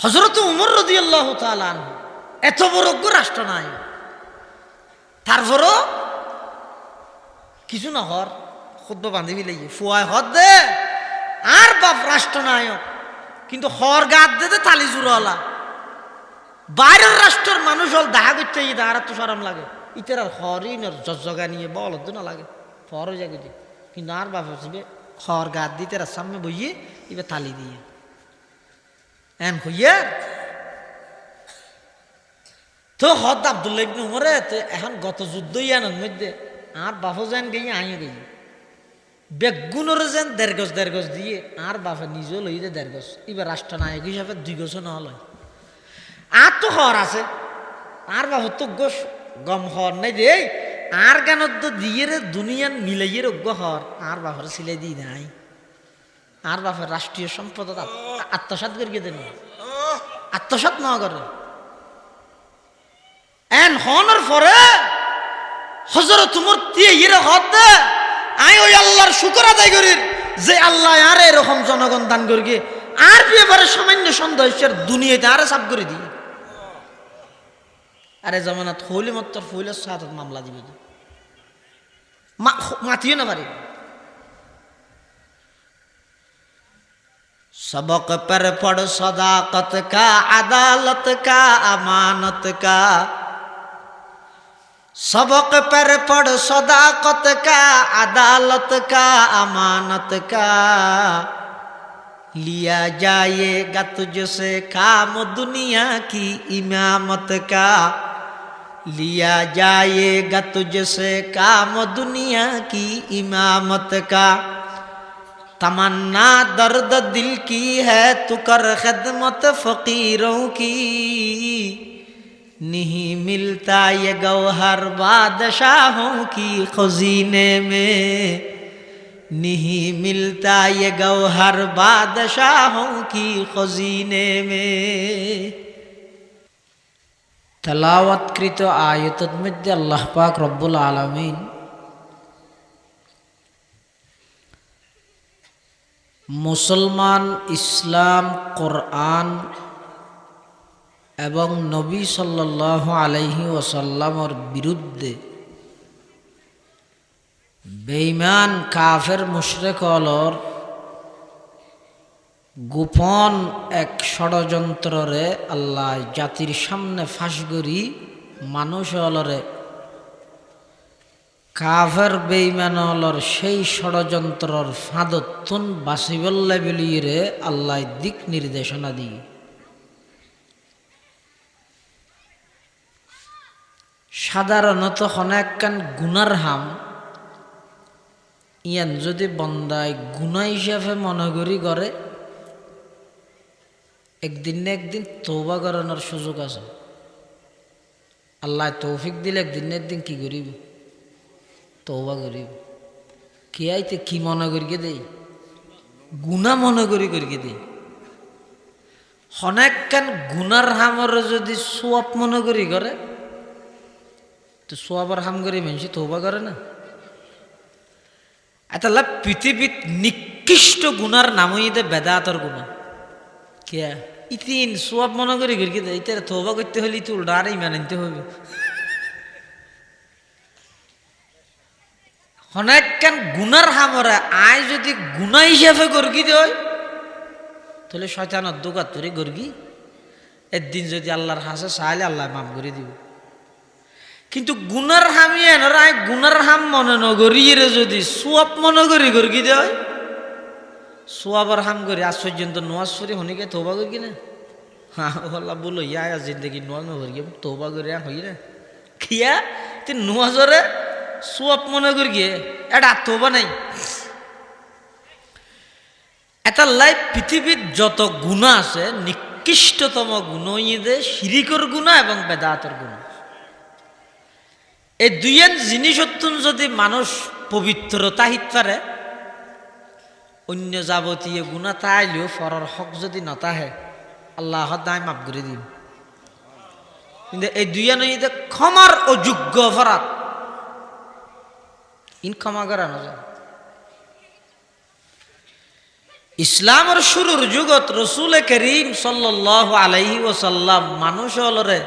হযরত উমর রাদিয়াল্লাহু তাআলা আনহু এত বড় রাষ্ট্রনায়ক, তারপরও কিছু না হর খুদ্া বান্ধি ফেলে ফুয়ায় হদ দে আর বাপ রাষ্ট্রনায়ক, কিন্তু হর গাত দে তালি জুড়ালা বাইরের রাষ্ট্রের মানুষ হল দেখা করতে আর তো সরম লাগে ইতার আর হরিন জগা নিয়ে বল না লাগে ফরও জাগে দি, কিন্তু আর বাপ হচ্ছে হর গাত দিতে সামনে বইয়ে এবার তালি দিয়ে এন হইয়া তো হদ আব্দুল্লাহ ইবনে উমরে তো এখন গত যুদ্ধ ইয়ানোর মধ্যে আর বাপও যেন গিয়ে আইও গিয়ে বেগুনের যেন দেড় গজ দিয়ে আর বাপে নিজেও লই দে দেড় গজ, এবার রাষ্ট্রনায়ক হিসাবে 2 গজও না লয়। আর তো হর আছে আর বাপর তো গোস গম হর নাই দে আর গানত দিয়ে রে দুনিয়ান মিলাইয়ের অজ্ঞ হর আর বাপের সিলাই দিয়ে নাই, আর বাপের রাষ্ট্রীয় সম্পদ আত্মসাৎ করিয়ে দেন, আত্মসাৎ না করে এন হনের পরে হযরত উমর দিয়ে ইরে হদ দে আই ওই আল্লাহর শুকর আদায় করি যে আল্লাহ আর এরকম জনগণ দান করি আর ব্যাপারে সামান্য সন্দেহের দুনিয়াতে আরে সাফ করে দিয়ে আরে জমানাত হইলে মাত্র ফুলের সাথে মামলা দিবে মাতিও না পারি। सबक पर पढ़ सदाकत का, अदालत का, अमानत का। सबक पर पढ़ सदाकत का, अदालत का, अमानत का। लिया जाएगा तुझसे काम दुनिया की इमामत का। लिया जाएगा तुझसे काम दुनिया की इमामत का। तमन्ना दर्द दिल की है तू कर खिदमत फकीरों की। नहीं मिलता ये गौहर बादशाहों की खजीने में। नहीं मिलता ये गौहर बादशाहों की खजीने में। तलावतकृत आयतत मध्य अल्लाह पाक रब्बुल आलमीन मुसलमान इस्लाम कुरआन एवं नबी सल्लल्लाहु अलैहि वसल्लमर बिरुद्धे बेईमान काफेर मुशरिकलर गोपन एक षड़यंत्ररे आल्लाह जातिर सामने फाँस करी मानुषलरे काफेर बेईमानलर सेई षड़यंत्रर फाँदतुन बासिबल्ले बिलिये आल्लाह दिक निर्देशना दी। साधारणत अनेकखान गुनार हाम ইয়ান যদি বন্দায় গুনাহ হিসাবে মনে করি করে একদিন না একদিন তওবা করানোর সুযোগ আছে। আল্লাহ তৌফিক দিলে একদিন না একদিন কি করিব তওবা করিব। কে আইতে কি মনে করিকে দেই গুনাহ মনে করিকে দেই। অনেকখান গুনার হামর যদি সোয়াব মনে করি করে তো সোয়াবার হাম করে মানুষ তওবা করে না। আল্লাহ পৃথিবীত নিকৃষ্ট গুনার নামই দে বেদাতর গুনাহ। কে ইতিন সোয়াব মনে করি ইতার তওবা করতে হলে তো উল্টা আর ইমান আনতে হবে। অনেকখান গুনার হামরা আয় যদি গুনাহ হিসাবে গর্গি দেয় তাহলে শয়তানের দোকাত ধরে গর্গি একদিন যদি আল্লাহর হাসে চাইলে আল্লাহ মাফ করে দিব। কিন্তু গুনার হামি এনরাই গুনার হাম মনে নগরিয়ে যদি সোয়াব মনে করি গর্গি দেয় সোয়াবার হাম করি আজ পর্যন্ত নোয়াজ করি হনিকে তওবা করি না। হ্যাঁ আল্লাহ বলো ইয়া জিন্দগি নোয়াজ নগরি তওবা করে হই না খিয়া তুই নোয়াজরে সোয়াব মনে করি এটা তওবা নাই। এটা লাই পৃথিবীর যত গুনাহ আছে নিকৃষ্টতম গুনাহ ইদে শিরিকর গুনাহ এবং বেদাতের গুনাহ। এই দুইয়ের জিনিস যদি মানুষ পবিত্রতা হিত পারে অন্য যাবতীয় গুনাহ তাইলেও ফরর হক যদি নতাহে আল্লাহ দায় মাফ করে দিন। কিন্তু এই দুইয়া নইতে ক্ষমার অযোগ্য অপরাধ ইন ক্ষমা করা না যায়। ইসলামের শুরুর যুগত রসুল করিম সাল্লাল্লাহু আলাইহি ওয়াসাল্লাম মানুষ হলরে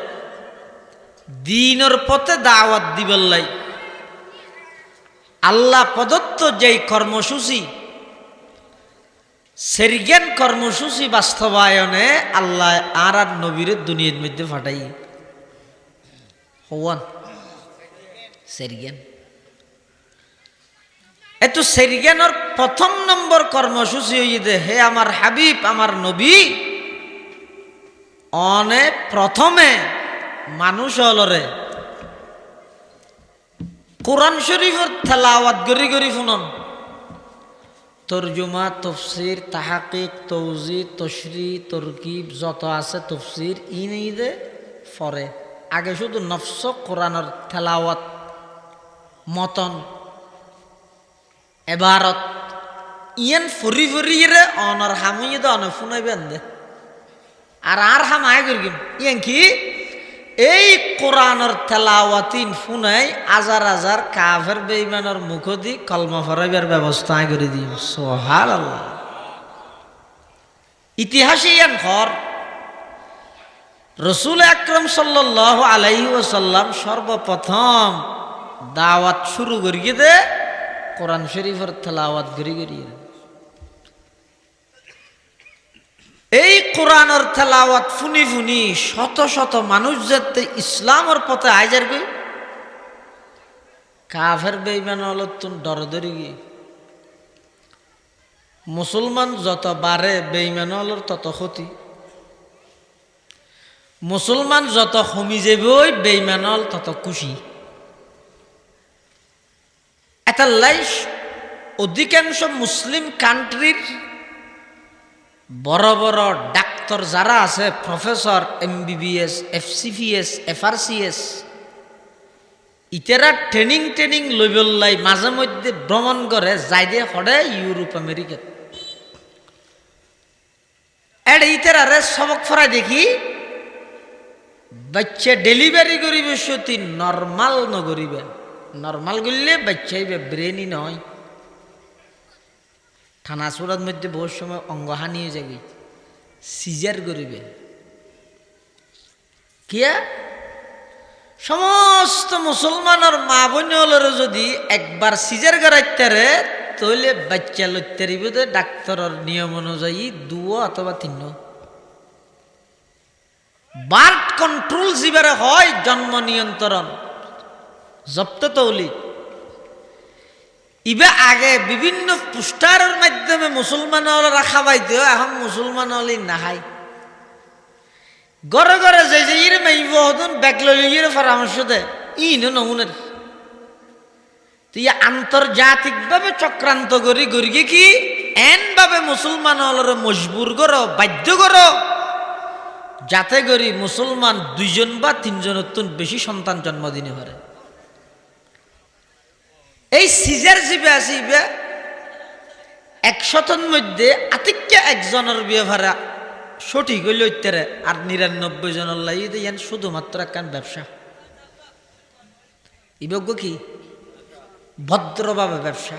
দ্বীনের পথে দাওয়াত দিবেলাই আল্লাহ প্রদত্ত যেই কর্মসূচি সেরিজ্ঞান কর্মসূচি বাস্তবায়নে আল্লাহ আর নবীর দুনিয়ার মধ্যে ফাটাই হওয়ান সেরিজ্ঞান এত সেরিজ্ঞানের প্রথম নম্বর কর্মসূচি হইতে হে আমার হাবিব আমার নবী অনে প্রথমে মানুষ হলরে কোরআন শরীফের তেলাওয়াত গরি গরি শুনন তরজমা তফসির তাহাকিক তৌজি তশরি তরকিব যত আছে তফসির ইনে ফরে আগে শুধু নফস কোরআনের তেলাওয়াত মতন এবারত ইয়ান ফরি ফরিরে অনর হামুই দে অনে ফুনাইবেন দে আর হামায় গিম ইয়ান কি এই কোরআনের তেলাওয়াতিন ফুনাই হাজার হাজার কাফের বেঈমানের মুখ দি কলমা ফরাইবার ব্যবস্থা করে দিম সুবহানাল্লাহ ইতিহাসে ইয়ান ঘর রসুল আকরাম সাল্লাল্লাহু আলাইহি ওয়াসাল্লাম সর্বপ্রথম দাওয়াত শুরু করিয়ে দে কোরআন শরীফের তেলাওয়াত গরি গরি এই কোরআনের তেলাওয়াত ফুনি ফুনি শত শত মানুষ যাতে ইসলামের পথে আইজার গই কাফের বেঈমান হলতুন ডরদরি গি মুসলমান যত বাড়ে বেঈমান হলর তত ক্ষতি মুসলমান যত কমি যাবই বেঈমান হল তত খুশি এটা লাইশ অধিকাংশ মুসলিম কান্ট্রির বড় বড় ডাক্তার যারা আছে প্রফেসর এমবিবিএস এফসিপিএস এফআরসিএস ইতেরা ট্রেনিং লইবলাই মাঝে মধ্যে ভ্রমণ করে যাই দিয়ে হরে ইউরোপ আমেরিকা ইতেরারে সবক ফরাই দেখি বাচ্চা ডেলিভারি করিবে সত্যি নর্মাল নগরিবে নর্মাল করলে বাচ্চাই ব্রেনই নয় থানা চূড়ার মধ্যে বহু সময় অঙ্গহানি হয়ে যাবে সিজার করিবে কিয়া সমস্ত মুসলমানের মা বোনের যদি একবার সিজার করাইতারে তাহলে বাচ্চা লইতারিব ডাক্তারের নিয়ম অনুযায়ী 2 অথবা 3 বার্থ কন্ট্রোল যেবারে হয় জন্ম নিয়ন্ত্রণ জপ্ত তৌলি ইবে আগে বিভিন্ন পোস্টারের মাধ্যমে মুসলমান রাখা পাইতে এখন মুসলমান হলি নাহাই ঘরে ঘরে যে ইরে মাইব হতুন ব্যাকলির পরামর্শ দেয় ইনো নমুনের তুই আন্তর্জাতিকভাবে চক্রান্ত করি গরিগে কি এনভাবে মুসলমান হলরে মজবুর করো বাধ্য করো যাতে করি মুসলমান 2 জন বা 3 জনের বেশি সন্তান জন্মদিনে পারে এই সিজার জিবে আছে ইবে 100 মধ্যে আতিক্যা একজনের বিয়ে ভাড়া সঠিক হইল ইত্যারে আর 99 জনের লাই দেন শুধুমাত্র একখান ব্যবসা ইবজ্ঞ কি ভদ্রভাবে ব্যবসা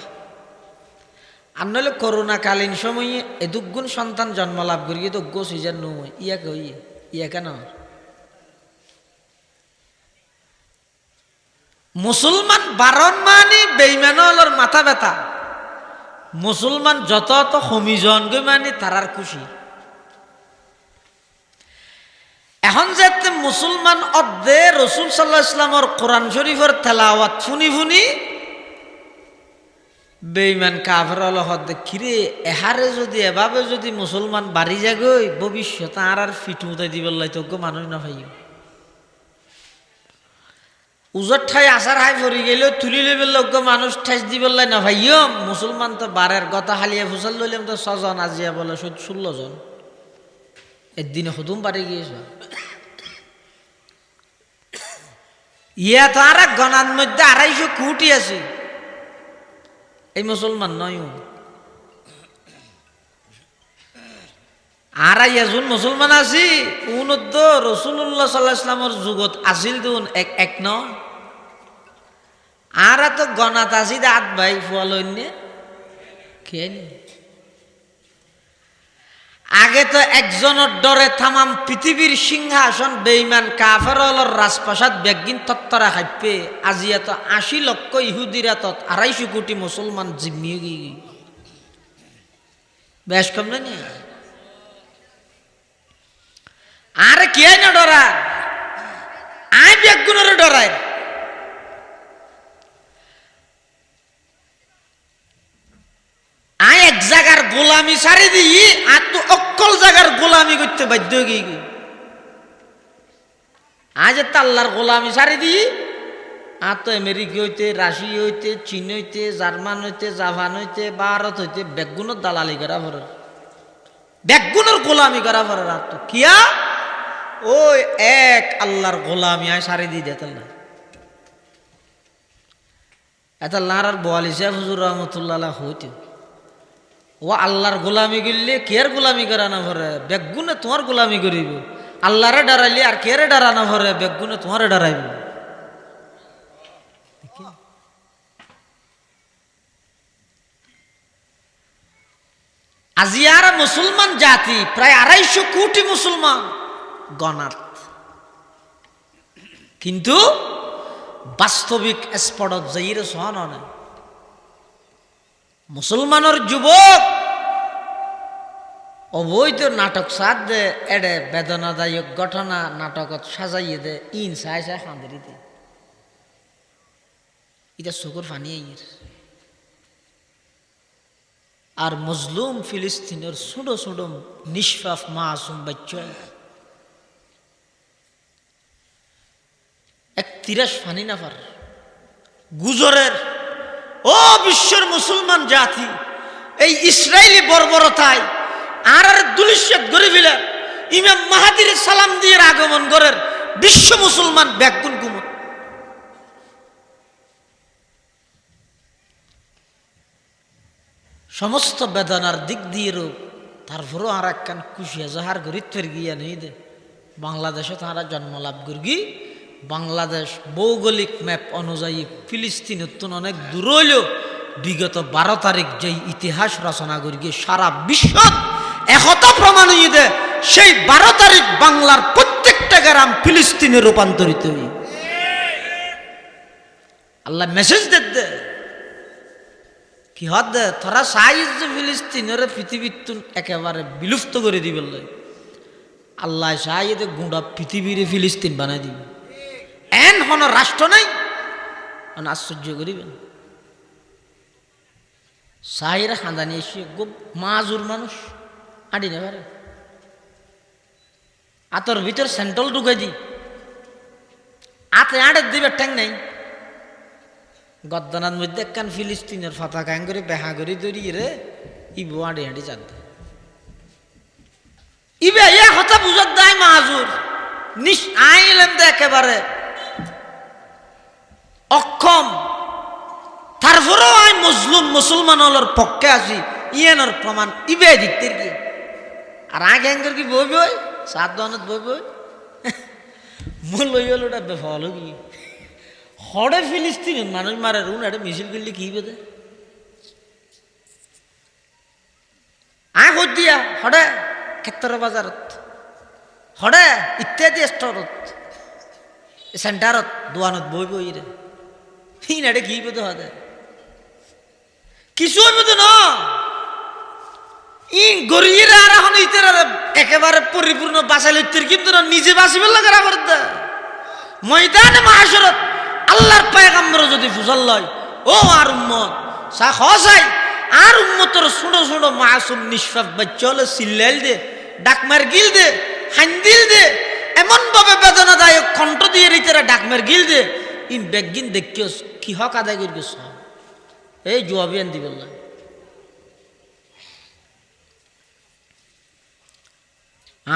আর নইলে করোনাকালীন সময়ে এ 2 গুণ সন্তান জন্ম লাভ করিয়ে তো গো সিজার নয় ইয়াকে ইয়া কেন মুসলমান বারণ মানি বেঈমানর মাথা ব্যথা মুসলমান যত কমিজন গই মানি তারার খুশি এখন যাতে মুসলমান অর্ধে রসুল সাল্লাল্লাহু আলাইহি ওয়াসাল্লামের কোরআন শরীফের তেলাওয়াত শুনি শুনি বেঈমান কাফের হল হদ কিরে এহারে যদি এভাবে যদি মুসলমান বাড়ি যাগই ভবিষ্যতে আর ফিটু উঠাই দিবলাই তো মানুষ না ভাইও উজর ঠাই আসার হাই ভরি গেলেও তুলি লেবেল লোক মানুষ ঠাইস দিবলাই না ভাইও মুসলমান তো বারের গতা হালিয়া ফুসাল লইলাম তো 6 জন আজিয়া বলে 16 জন একদিনে হুদুম বাড়ি গিয়েছ ইয়া তো আর গণার মধ্যে 250 কোটি আছে এই মুসলমান নয় আর জন মুসলমান আছি উন্নত রসুল্লাহ সাল্লাল্লাহু আলাইহি ওয়াসাল্লামের যুগত আসিল দুন এক ন আর তো গণাত আসি 8 ভাই ফুয়াল খেয়ে আগে তো একজনের ডরে থামাম পৃথিবীর সিংহাসন বেঈমান কাফেরর রাজপ্রাসাদ বেগিন তত্তরা খাইপে আজিয়া তো ৮০ লক্ষ ইহুদিরা তো ২৫০ কোটি মুসলমান জিম্মিয়ে গিয়ে বেশ কম না নি আরে কে না ডরা আয় বেগুনের ডরায় আয় এক জায়গার গোলামি সারি দিই আর তো অক্কল জায়গার গোলামি করতে বাধ্য গিয়ে আজ আল্লাহর গোলামি সারি দিই আর তো আমেরিকা হইতে রাশিয়া হইতে চীন হইতে জার্মান হইতে জাপান হইতে ভারত হইতে বেগুনের দালালি করা ভরে বেগুনের গোলামি করা ভরে আর তো কিয়া ওই এক আল্লাহর গোলামি আয় সারি দিই দেতাল্লাহ এতাল্লাহ আর বোয়ালি সাহেব হুজুর রহমতুল্লাহ হইতে ও আল্লাহর গোলামি করলে কের গোলামি করা না ভরে বেগুনে তোমার গোলামি করিব আল্লাহরে ডরাইলে আর কেরে ডরা না ভরে বেগুনে তোমারে ডরাইব আজি আর মুসলমান জাতি প্রায় ২৫০ কোটি মুসলমান গণাত কিন্তু বাস্তবিক স্পটত যাইরে সহন না মুসলমানের যুবক অবৈধ নাটক সাথ দে এডে বেদনাদায়ক ঘটনা নাটকত সাজাইয়ে দে ইন চাই চাই খাঁদি দে এটা চকুর ফানি আইয়ের আর মজলুম ফিলিস্তিনের ছোট ছোট নিষ্পাপ মাসুম বাচ্চা এক তিরাস ফানি না পার গুজরের ও বিশ্বের মুসলমান জাতি এই ইসরায়েলি বর্বরতায় আর দুলিশাত করে ফেলে ইমাম মাহাদির সালাম দিয়ে আগমন করেন বিশ্ব মুসলমান ব্যাকুল গুমত সমস্ত বেদনার দিক দিয়ে রূপ তারপরও আর একখান খুশি যাহার গরিব ফের গিয়া নেই দে বাংলাদেশে তারা জন্ম লাভ করি বাংলাদেশ ভৌগোলিক ম্যাপ অনুযায়ী ফিলিস্তিন অনেক দূর হইল বিগত ১২ তারিখ যেই ইতিহাস রচনা করি গিয়ে সারা বিশ্ব একতা প্রমাণ হয়ে দে সেই ১২ তারিখ বাংলার প্রত্যেকটা গ্রাম ফিলিস্তিনে রূপান্তরিত হই আল্লাহ মেসেজ দে কি হদ দে তোরা সাইজ ফিলিস্তিনের পৃথিবীর একেবারে বিলুপ্ত করে দিবে আল্লাহ সাইদে গুঁড়া পৃথিবীর ফিলিস্তিন বানাই দিবে এন হন রাষ্ট্র নাই আশ্চর্য করিবেন সাহিরা খাঁদানি এসে খুব মাজুর মানুষ আডি না পারে আতর ভিতর সেন্ট্রাল ঢুকাই দি আতে আড়ের দিবে ঠ্যাং নাই গদ্দানার মধ্যে একখান ফিলিস্তিনের পতাকা করে বেহা করে দৌড়িয়ে রে ইবু আড়ি আড়ি চাঁদ ইবে এ কথা বুঝত দেয় মাজুর নিস আইলেন তো একেবারে অক্ষম তারপরেও আমি মুসলিম মুসলমানের পক্ষে আছি ইয়েনের প্রমাণ ইবে দিতে কি আর আগে হ্যাঙ্গর কি বই বই সাত দনত বই বই মূল লই হল ওটা বেফল কি হড়ে ফিলিস্তিনের মানুষ মারে রুন এটা মিছিল করলে কি বেদে আয় হদিয়া হড়ে ক্ষেত্র বাজারত হড়ে ইত্যাদি স্টোরত সেন্টারত দোয়ানত বই বই রে হিনাড়ে কি বেদে হদে কিছু হইব না ইন গরিয়েরা আর এখন ইতারা একেবারে পরিপূর্ণ বাঁচাইল কিন্তু না নিজে বাঁচিবে লাগে করতে ময়দানে মাহাশরত আল্লাহর পায়গাম্বর যদি ফুজল লয় ও আর উম্মত সা খসাই আর উম্মতর ছোট ছোট মাসুম নিষ্পাপ বাচ্চা হলে চিল্লাইল দে ডাকমার গিল দে হান্দিল দে এমন ভাবে বেদনাদায়ক কণ্ঠ দিয়ে রিতারা ডাকমার গিল দে ইন বেগিন দেখিও কি হক আদায় করি গেছ এই জবাবি আনতে বললাম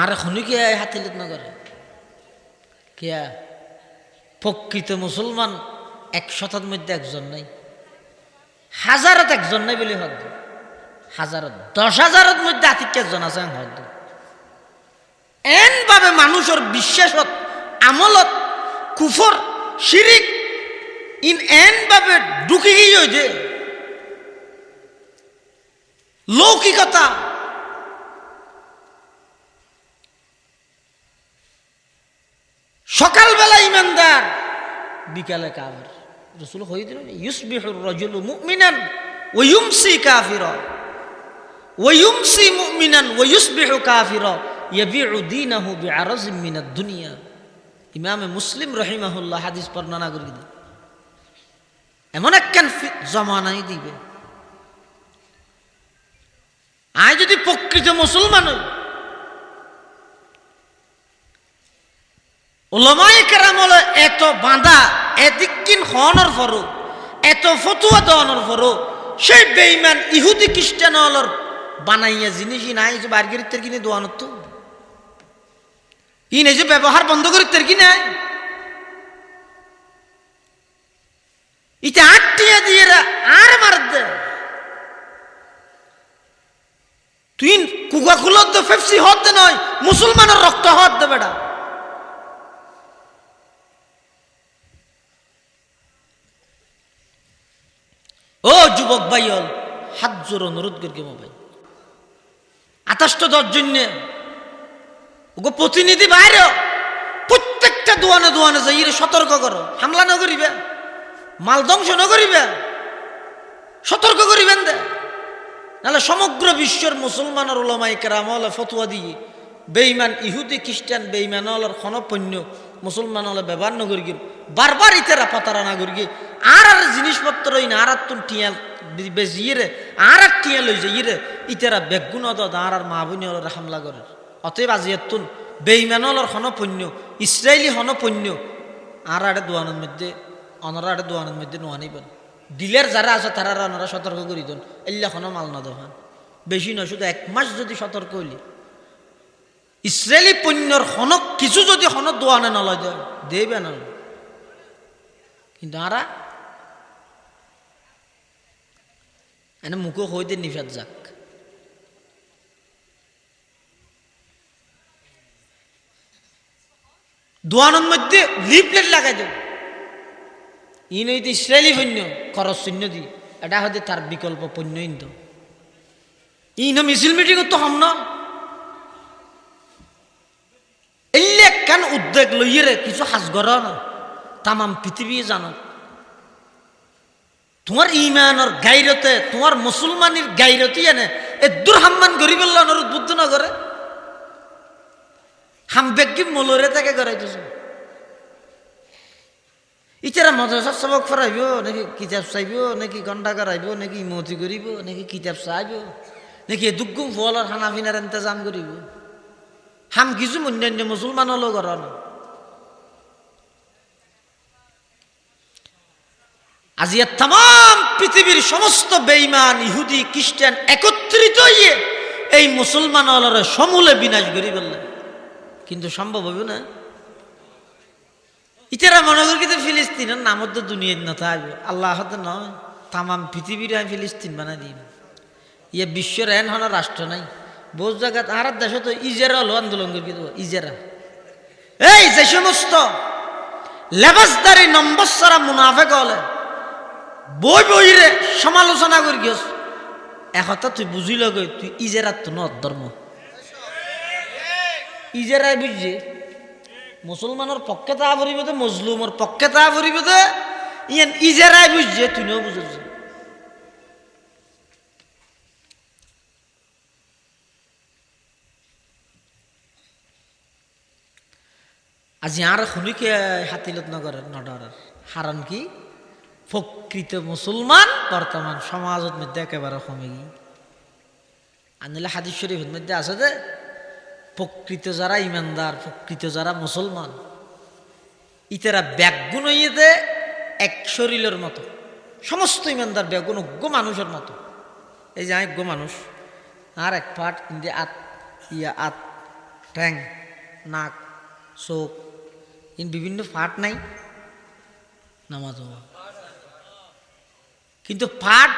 আর এখনই কে হাতিলত না করে কিয়া প্রকৃত মুসলমান ১০০টার মধ্যে একজন নাই হাজারত একজন নাই বলে হদ হাজারত ১০,০০০ মধ্যে আতিক একজন আছে হদ এন ভাবে মানুষের বিশ্বাসত আমলত কুফর শিরিক ইন এন ভাবে ঢুকে গিয়ে যে লৌকিকতা সকালবেলা ইমানদার, বিকালে কাফের। রাসূল কই দিলেন ইউসবিহুর রাজুলু মুমিনান ওয়া ইউমসি কাফিরা ওয়া ইউমসি মুমিনান ওয়া ইউসবিহু কাফিরা ইয়াবিউ দীনাহু বিআরাজিম মিনাদ দুনিয়া। ইমামে মুসলিম রাহিমাহুল্লাহ হাদিস বর্ণনা করে দিলেন। এমন একখান জমানায় দিবে, আজ যদি প্রকৃত মুসলমান হই, উলামায়ে কেরাম হলো এত বাঁধা, এদিকিন হওয়ানোর পরও, এত ফতুয়া দেওয়ানোর পরও সেই বেঈমান ইহুদি খ্রিস্টান হলর বানাইয়া জিনিসই নাই যে বার্গেরিতের কিনে দোয়ানোর তো ই নেই যে ব্যবহার বন্ধ করিতে কি নাই, ইটা আটটিয়া দিয়ে আর মার দে তুই কুকা খুলত দে ফেপসি হতে নয়, মুসলমানের রক্ত হত দে বেটা। ও যুবক ভাই হল হাত জোর অনুরোধ করি মোবাইল 28 জন্য ওগো প্রতিনিধি বাইরে প্রত্যেকটা দোয়ানে দোয়ানে যাই সতর্ক করো, হামলা না করিবে, মাল ধ্বংস না করিবে, সতর্ক করিবেন দে, নাহলে সমগ্র বিশ্বের মুসলমানের উলামায়ে কেরাম হলে ফতোয়া দিয়ে বেঈমান ইহুদি খ্রিস্টান বেঈমান হলের ক্ষণপণ্য মুসলমান হলে ব্যবহার না করি, বারবার ইতারা প্রতারণা করি, আর জিনিসপত্র না আর তুন টিয়া বেজিয়ে রে আর টিয়া লই যাই রে, ইতারা বেগুন আর মা বোন হলের হামলা করে। অতএব আজিয়াতুন বেঈমান হলের ক্ষণপণ্য ইসরায়েলি ক্ষণপণ্য আর আড়ে দোয়ানের মধ্যে অনরা আড়ে দোয়ানের মধ্যে নোয়া নিবেন। ডিলের যারা আছে তারা ওনারা সতর্ক করি দেন, এল্লা কোনো মাল না দেখান, বেশি নয় শুধু 1 মাস যদি সতর্ক হইলি ইসরায়েলি পণ্যর হনক কিছু যদি হনক দোয়ানে নলয় দেবে না, কিন্তু আরা এনে মুখো হইতে নিফাত যাক। দোয়ানের মধ্যে লিফলেট লাগাই দেব, ইন হইতে ইসরায়েলি পণ্য খরচ শূন্য দি, এটা হয়তো তার বিকল্প পণ্য ইন্ত ইন মিছিল মিটিং তো হম না এলে কেন উদ্যোগ লইয়ে কিছু হাজ কর না, তামাম পৃথিবী জানো তোমার ইমানের গাইরতে তোমার মুসলমানের গাইরতি এনে এ দূর হাম্মান গরিব অনুরোধ বুদ্ধ না করে হাম বেগি মলরে তাকে করাইতেছ। ইতারা মাদ্রাসার সবক ফরাইব নাকি কিতাব চাইব নাকি ঘন্টা করাইব নাকি ইমতি করিব নাকি কিতাব চাইব নাকি দুগুম ফলের খানা পিনার ইন্তজাম করিব, হাম কিছু অন্যান্য মুসলমান হলো কর না। আজি তাম পৃথিবীর সমস্ত বেঈমান ইহুদি খ্রিস্টান একত্রিত হইয়ে এই মুসলমান হলরে সমূলে বিনাশ করি বললে, কিন্তু সম্ভব হবে না। ইতারা মনে করি কিন্তু ফিলিস্তিনের নাম তো দুনিয়ার না থাকবে, আল্লাহ হতে নয় তামাম পৃথিবীর আমি ফিলিস্তিন বানাই দিই। ইয়ে বিশ্বের এন হন রাষ্ট্র নাই, বহু জায়গা আর দেশে তো ইজেরা হলো আন্দোলন করি দেবো। ইজেরা এই যে সমস্ত লেবাসদারি নম্বর মুনাফেক হলে বই বইরে সমালোচনা করি গিয়েছ, একথা তুই বুঝিল গই তুই ইজেরার তো নদ ধর্ম ইজেরাই বুঝছে মুসলমানের পক্ষে তা ভরিব তো মজলুমের পক্ষে তা ভরিব তো ইয়ান ইজেরাই বুঝছে তুইও বুঝেছ। আজি আর শুনিকে হাতিলত নগরের নডরার হারণ কি প্রকৃত মুসলমান বর্তমান সমাজের মধ্যে একেবারে কমে গিয়ে আনলে হাদিস শরীফের মধ্যে আছে যে প্রকৃত যারা ইমানদার প্রকৃত যারা মুসলমান ইতারা ব্যাগুণ হইতে এক শরীরের মতো, সমস্ত ইমানদার ব্যাগুণ অজ্ঞ মানুষের মতো। এই যে অজ্ঞ মানুষ আর এক পাট আত ঠ্যাং নাক চোখ ইন বিভিন্ন পাট নাই নামাজ, কিন্তু পাট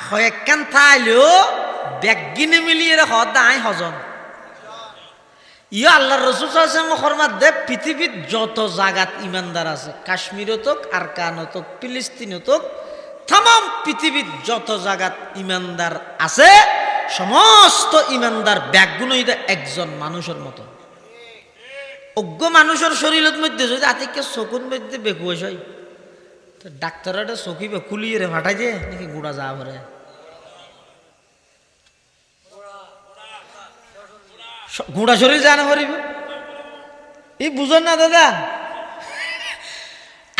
হয়েকান থাইলেও ব্যাগিনে মিলিয়ে হদাই হজন। ইয়ে আল্লাহ রসুল ফরমাত দে পৃথিবীর যত জায়গাত ইমানদার আছে, কাশ্মীরত হোক আরকানত হোক ফিলিস্তিনত হোক তাম পৃথিবীর যত জায়গাত ইমানদার আছে সমস্ত ইমানদার ব্যাগগুলো একজন মানুষের মতো। অজ্ঞ মানুষের শরীরের মধ্যে যদি আতিকে চকুর মধ্যে বেকুয়াশ হয় তো ডাক্তারটা চকি বা কুলিয়ে রে ফাটাই যে নাকি গুড়া যা ভরে গুড়া শরীর যা না পারিব এই বুঝন না দাদা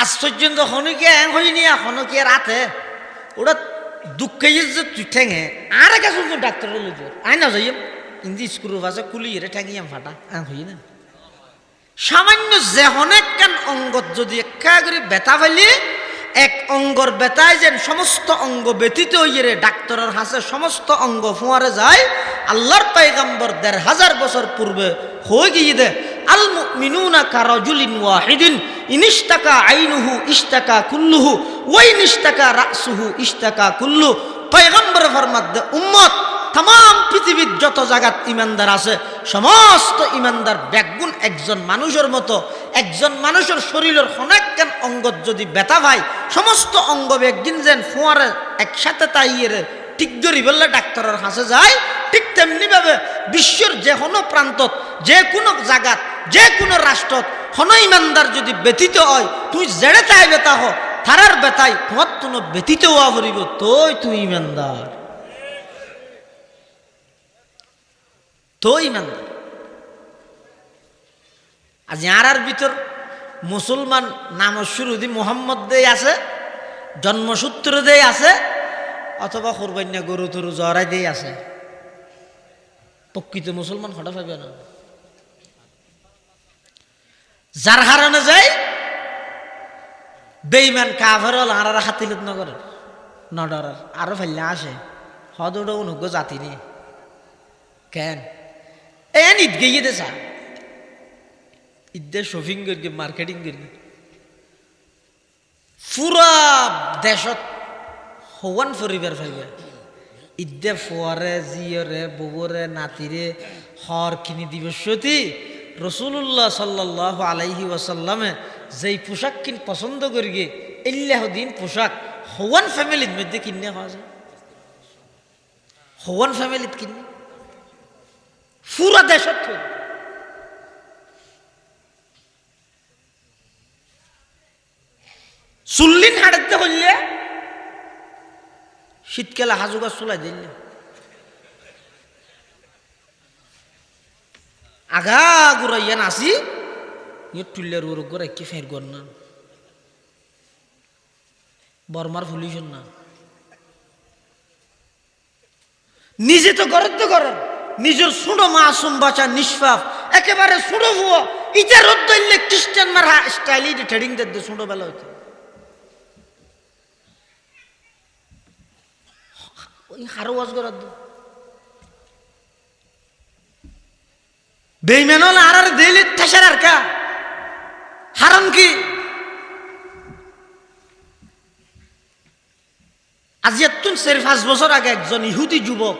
আশ্চর্য হনুকে হয়নি হনুকে রাতে ওটা দুঃখে যে তুই ঠেঙে আর একা শুনছো ডাক্তারের লোক আয় না যাই ইন্দি স্ক্রু বাজে কুলিয়ে রে ঠেঙিয়াম ফাটা হই না সামান্য যে অনেক কান অঙ্গত যদি একা করে ব্যথা ফেলি এক অঙ্গর ব্যথায় যেন সমস্ত অঙ্গ ব্যথিত হইয়ে রে ডাক্তারের হাসে সমস্ত অঙ্গ ফুয়ারে যায় আল্লাহর পয়গম্বর ১৫০০ বছর পূর্বে হয়ে গিয়ে দে আল মুমিনুনা কারাজুলিন ওয়াহিদিন ইনিশতাকা আইনুহু ইশতাকা কুল্লুহু ওয়াই নিশতাকা রাসুহু ইশতাকা কুল্লু পয়গম্বর ফরমাত দে উম্মত তাম পৃথিবীর যত জায়গাত ইমানদার আছে সমস্ত ইমানদার ব্যাগুণ একজন মানুষের মতো একজন মানুষের শরীরের অনেক কেন অঙ্গত যদি ব্যথা পায় সমস্ত অঙ্গ একদিন যেন ফোয়ারে একসাথে তাইয়ে ঠিক ধরি বললে ডাক্তারের হাসে যায় ঠিক তেমনি ভাবে বিশ্বের যে কোনো প্রান্তত যে কোনো জায়গাত যে কোনো রাষ্ট্রত হন ইমানদার যদি ব্যথিত হয় তুই জেড়ে তাই ব্যথা হ থারার ব্যথায় তোমার কোনো ব্যথিত হওয়া পড়িব তুই ইমানদার তো ইমানদার আজ আর ভিতর মুসলমান নাম শুরু দি মোহাম্মদ দেই আছে জন্মসূত্র দেই আছে অথবা কোরবান্যা গরু তরু জরাই দেই আছে প্রকৃত মুসলমান হঠাৎ পাইবে না যার হারানো যায় বেইমান কাফের আর হাতিলত নগরের নডরার আরো ফেললে আসে হদ অনুজ্ঞ জাতি নেই কেন এন ঈদ গিয়ে দেশা ঈদে শপিং করি মার্কেটিং করি পুরা দেশত হওয়ান পরিবার ফাইবে ঈদে ফুয়ারে জিয়রে ববরে নাতিরে হর কিনি দিবসতি রসুল্লাহ সাল্লাল্লাহু আলাইহি ওয়াসাল্লামে যেই পোশাক কিন পছন্দ করি গে দিন পোশাক হওয়ান ফ্যামিলির মধ্যে কিনে হওয়া যায় হওয়ান ফ্যামিলিত কিনে পুরা দেশত চুল্লিন হাড়াতে হইলে শীতকালে হাজুগা চুলাই দিলে আগা গুড়াইয়া নাচি ইয়ে টুল্লের ওর গোড়া কি ফের গর না বর্মার ফুলিশন না নিজে তো করেন নিজের ছোটো মাসুম বাচ্চা নিষ্পাপ একেবারে ছোটো ভুয়া ইটা রোদ দিলে খ্রিস্টান মার স্টাইলি ট্রেডিং দিতে ছোটো বেলা হইতে ওই হারো ওয়াজ করার বেইমান আর দিলে ঠেসার আর কা হারাম কি আজ এতুন ৪-৫ বছর আগে একজন ইহুদি যুবক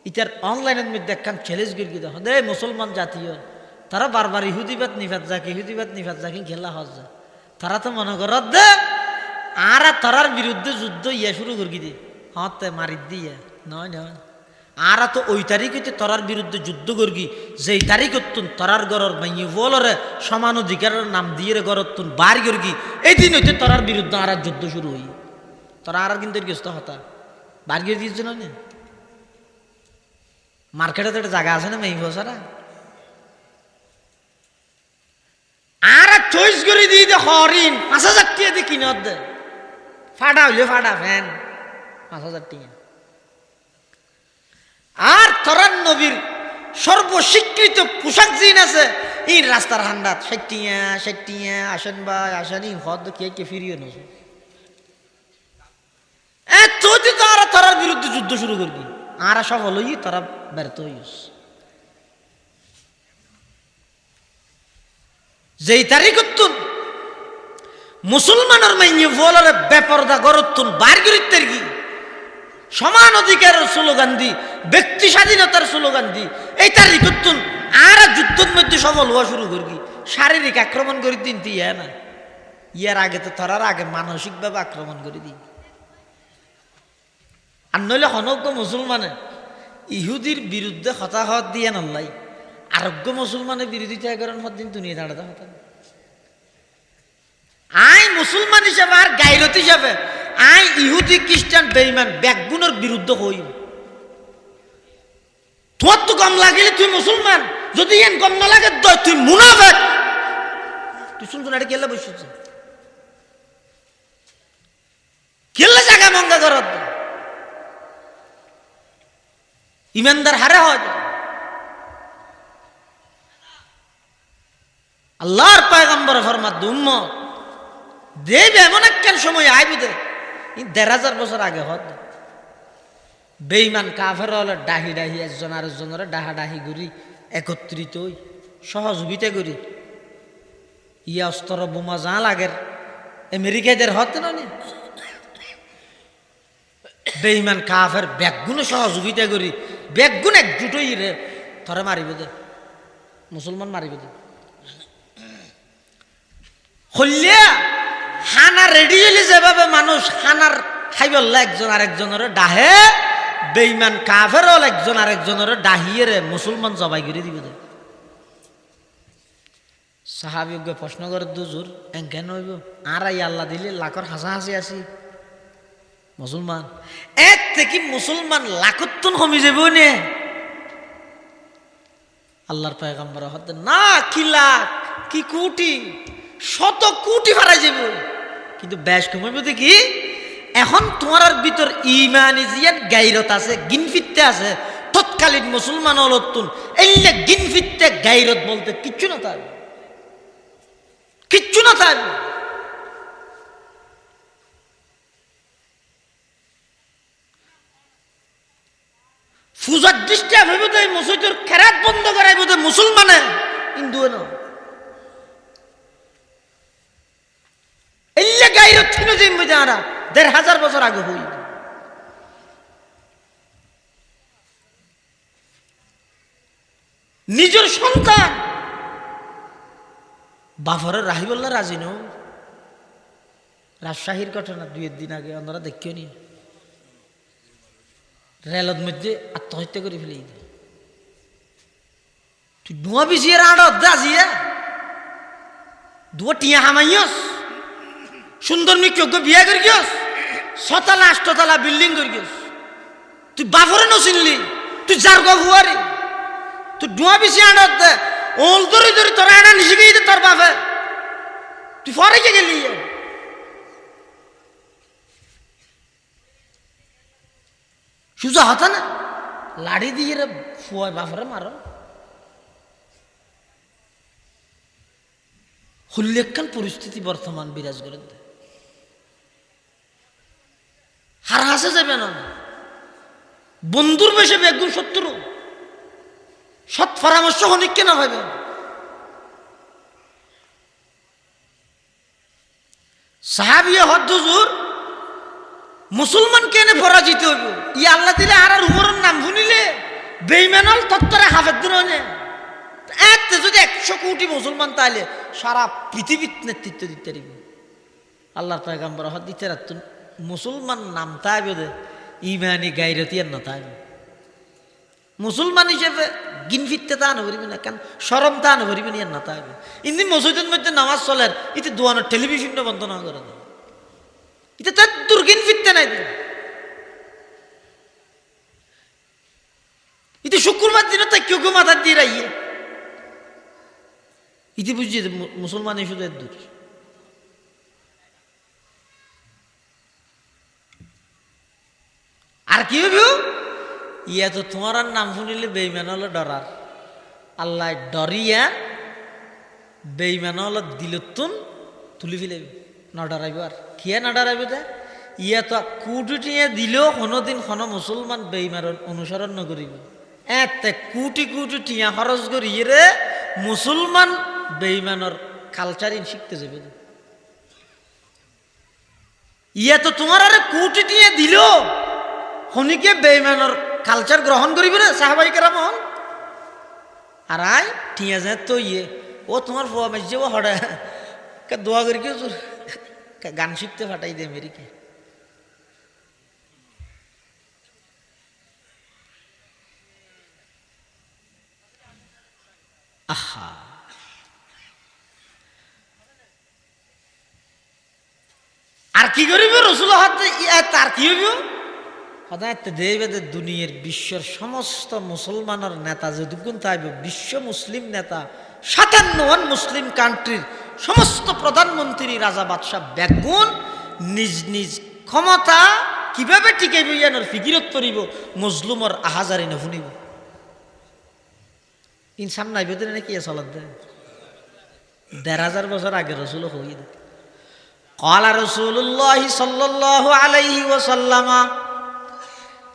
ইটার অনলাইনের মধ্যে একখান চ্যালেঞ্জ করে গিয়ে দেখো দে মুসলমান জাতীয় তারা বারবার ইহুদিবাদ নিফাত যাকে খেলা হজ যায় তারা তো মনে কর দে আর তারার বিরুদ্ধে যুদ্ধ ইয়া শুরু করি দি হতে মারি দিয়ে নয় আর তো ওই তারিখে তরার বিরুদ্ধে যুদ্ধ করগি যেই তারিখ তুন তরার গরর মাইয়ে বলরে সমান অধিকারের নাম দিয়ে গরর তুন বার করগি এই দিন হইতে তরার বিরুদ্ধে আর যুদ্ধ শুরু হই তোরা আর কিন্তু গেস্ত হতা বার করে দিয়েছিল না মার্কেটে তো একটা জায়গা আছে না মেয়ে বসারা আর চয়েস করে দিয়ে দে হরিণ ৫,০০০ টাকা দিয়ে কিনে দে ফাটা হইলে ফাটা ফ্যান ৫,০০০ টাকা আর তরান নবীর সর্বস্বীকৃত পোশাক জিন আছে এই রাস্তার হান্ডাত ৬০ টাকা আসেন ভাই আসেনি হদ কে ফিরিয়ে নজর তুই তো আর তারার বিরুদ্ধে যুদ্ধ শুরু করবি আর সফল হই তারা ব্যর্থ হইস যেই তারিখ মুসলমানের মাইয়ে বলারে বেপরদা গরতুন বার গরিতের কি সমান অধিকারের স্লোগান দি ব্যক্তি স্বাধীনতার স্লোগান দি এই তারিখ আর যুদ্ধের মধ্যে সফল হওয়া শুরু করবি শারীরিক আক্রমণ করে দিন তুই না ইয়ার আগে তো তার আগে মানসিকভাবে আক্রমণ করে দিই আর নইলে হনজ্ঞ মুসলমানে ইহুদির বিরুদ্ধে হতাহত দিয়ে নল্লাই আরোগ্য মুসলমানের বিরোধিতা করেন দিন দুনিয়া দাঁড়াতে হতেন আই মুসলমান হিসাবে আর গাইরত হিসাবে আই ইহুদি খ্রিস্টান বেঈমান ব্যাগুনের বিরুদ্ধে হই তোমার তো কম লাগিলে তুই মুসলমান যদি এন কম না লাগে তুই মুনাফিক তুই শুনছো না এটা কেলে বসেছ কেলে জায়গা মঙ্গা করত ইমানদার হারে হয় আল্লাহর পয়গম্বর ফরমাত উম্মত দেবে এমন একটা সময় আইব দে ১,৫০০ বছর আগে হত বেঈমান কাফের হলে ডাহি ডাহি একজন আরেকজনের ডাহা ডাহি করি একত্রিত হই সহযোগিতা করি ইয়া অস্ত্র বোমা যা লাগের আমেরিকাদের হতে না বেঈমান কাফের ব্যাগুনে সহযোগিতা করি ব্যাগুন একজুট হই রে ধরে মারিব দে মুসলমান মারিব দে হইলে হানা রেডি হইলে যেভাবে মানুষ হানার খাইবল্লা একজন আরেকজনের ডাহে বেঈমান কাফের হল একজন আরেকজনের ডাহিয়ে রে মুসলমান জবাই করে দিবে দে সাহাবিজ্ঞ প্রশ্ন করে দুজুর কেন হইব আর আই আল্লাহ দিলে লাখর হাসাহাসি আসি মুসলমান এক থেকে মুসলমান লাখত্তন কমি যাব নে আল্লাহর পয়গম্বর হতে না কি লাখ কি কোটি শত কোটি ফারাই যাব কিন্তু বেশ কমাইব দেখি এখন তোমার ভিতর ইমানি জিয়াত গাইরত আছে গিনফিতে আছে তৎকালীন মুসলমান হলতুন এলে গিনফিতে গাইরত বলতে কিচ্ছু না তার কিচ্ছু না তার পূজার দৃষ্টি ভাবে তো এই মসজিদের খেরাত বন্ধ করাইব তো মুসলমানে হিন্দু না এলে গাইরত ছিল যে যারা ১,৫০০ বছর আগে হই নিজের সন্তান বাফরের রাহিবল্লা রাজি ন রাজশাহীর ঘটনা ২ দিন আগে আমরা দেখিও নি রেলত মধ্যে আত্মহত্যা করে ফেলে তুই দুয়া বিছিয়ে আড়ত দাজিয়ে দুয়া টিয়া হামাইয়স সুন্দর মিক্যোগ্য বিয়ে করি গিয়স ৬তলা ৮তলা বিল্ডিং করি গিয়স তুই বাফরে নচিনলি তুই যার গুয়ারি তুই ডুয়া বিছিয়ে আড়ত দে ওল ধরি ধরি তোরা আনা নিশিকেই দে তোর বাপে তুই ফরে কে গেলি সুজা হতা না লাড়ি দিয়ে রে ফুয়া বাফরে মারো হল্লেখান পরিস্থিতি বর্তমান বিরাজ করে দেয় হার হাসে যাবে না বন্ধুর বেশে বেগুন শত্রু সৎ পরামর্শ হনিক কেন ভাবে সাহাবিয়া হদ হুজুর মুসলমান কেনে পরাজিত হইব ই আল্লাহ দিলে আর উমরের নাম শুনিলে বেঈমানল তত্তরে হাফেজ দিনে এত যদি ১০০ কোটি মুসলমান তাইলে সারা পৃথিবীর নেতৃত্ব দিতে পারিব আল্লাহর পয়গম্বর হদ দিতে রাখতুন মুসলমান নাম তাইবে দে ইমানি গাইরতি আর না তাইবে মুসলমান হিসেবে গিনফিতে তা নকরিবি না কেন সরম তা নকরিবি না না তাইবে ইন্দি মসজিদের মধ্যে নামাজ চলের ইতে দোয়ানোর টেলিভিশনটা বন্ধ না করে দেয় এটা তার দুর্গিন ফিরতে নাই ইতি শুক্রবার দিনে তাই কেউ কেউ মাথা দিয়ে রাইয়ে ইতি বুঝছি মুসলমান শুধু এর দূর আর কি হইব ইয়া তো তোমার নাম শুনিলে বেইমান হলো ডরার আল্লাহ ডরিয়া বেইমান হলো দিলতুন তুলি ফেলে না ডরাইব আর কিয়া না ডরাইব দে ইয়া তো কুটিটিয়ে দিলেও কোনোদিন কোনো মুসলমান বেইমার অনুসরণ নকরিব এতে কোটি কোটি টিয়া খরচ করি রে মুসলমান বেইমানের কালচারিন শিখতে যাবে ইয়া তো তোমার আরে কোটি টিয়া দিল হনিকে বেইমানের কালচার গ্রহণ করিব না সাহাবাই কেরাম আর আই টিয়া যায় তো ইয়ে ও তোমার ফোয়া মেসে ও হড়া দোয়া করি কেউ গান শিখতে ফাটাই দে আমেরিকা আহা, আর কি করিব রসুল হাতে তার কি হইব সদায় দেবেদের দুনিয়ার বিশ্বের সমস্ত মুসলমানের নেতা যদুগুণ তাইব বিশ্ব মুসলিম নেতা 57 মুসলিম কান্ট্রির সমস্ত প্রধানমন্ত্রী রাজা বাদশাহ বেগুন নিজ নিজ ক্ষমতা কিভাবে টিকাইব ইয়ানোর ফিকিরত করিব মজলুমর আহাজারি নফুনিব ইনসান নাইবে তো নাকি চলত দেয় 1500 বছর আগে রসুল হই দে قال رسول الله صلى الله عليه وسلم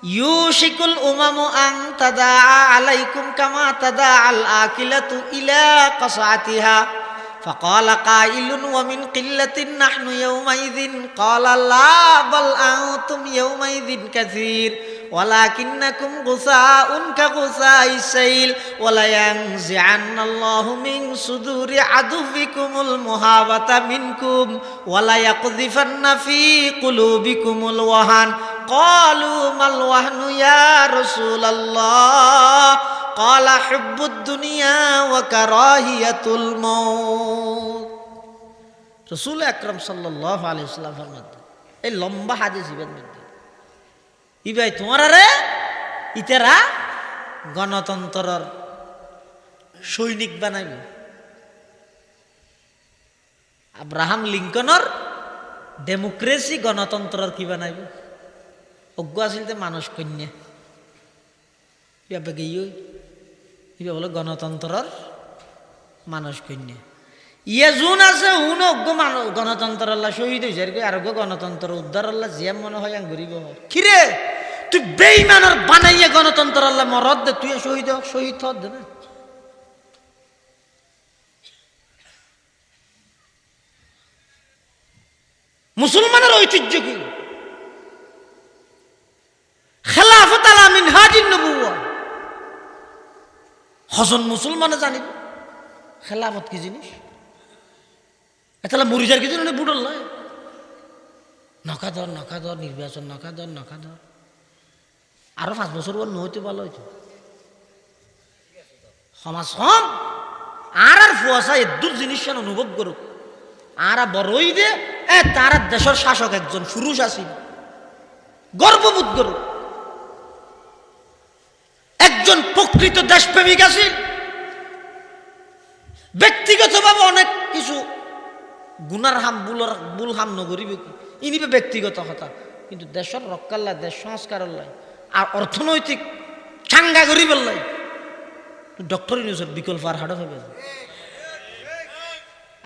يوشك الأمم أن تداعى عليكم كما تداعى الآكلة إلى قصعتها فقال قائل ومن قلة نحن يومئذ قال لا بل أنتم يومئذ كثير ولكنكم غثاء كغثاء السيل ولينزعن الله من صدور عدوكم المهابة منكم وليقذفن في قلوبكم الوهن قالوا ما الوهن يا رسول الله قال حب الدنيا وكراهية الموت رسول أكرم صلى الله عليه وسلم فرماتے এই লম্বা হাদিস ইবাই তোমারা রে ইতেরা গণতন্ত্রর সৈনিক বানাইব আব্রাহাম লিঙ্কনের ডেমোক্রেসি গণতন্ত্রর কি বানাইব অজ্ঞ আছিল মানুষ কন্যা ইবা গিয়ে ইবা বলে গণতন্ত্রর মানুষ কন্যা ইয়ে জুন আছে হুন অজ্ঞ মানুষ গণতন্ত্র আল্লাহ শহীদ হয়েছে আর গণতন্ত্র উদ্ধার আল্লাহ জিয়াম মনে হয় গরিব কিরে তুই বেইমানের বানাইয়া গণতন্ত্র আল্লাহ মরদ দে তুই শহীদ শহীদ হদ দে না মুসলমানের ঐতিহ্য কি খেলাফত আলা মিনহাজিন নবুওয়া হজন মুসলমানে জানিব খেলাফত কি জিনিস তাহলে মরিজার কিছু না বুড়ল নয় নকাধর নকাধর নির্বাচন নকাধর নকাধর আরো 5 বছর পর নহইতে ভালো হইতো সমাজ হম আর ফুয়াশা এদুর জিনিস অনুভব করুক আর বড়ই দে তার দেশের শাসক একজন পুরুষ আসিল গর্ববোধ করুক একজন প্রকৃত দেশপ্রেমিক আসিল ব্যক্তিগতভাবে অনেক কিছু গুনার হাম বুল হাম নগরিব ইনিবে ব্যক্তিগত কথা কিন্তু দেশের রক্ষার দেশ সংস্কারের লাই আর অর্থনৈতিক চাঙ্গা গরিবের লাই ডক্টর ইউনুসের বিকল্প আর হাঁটা ভেবে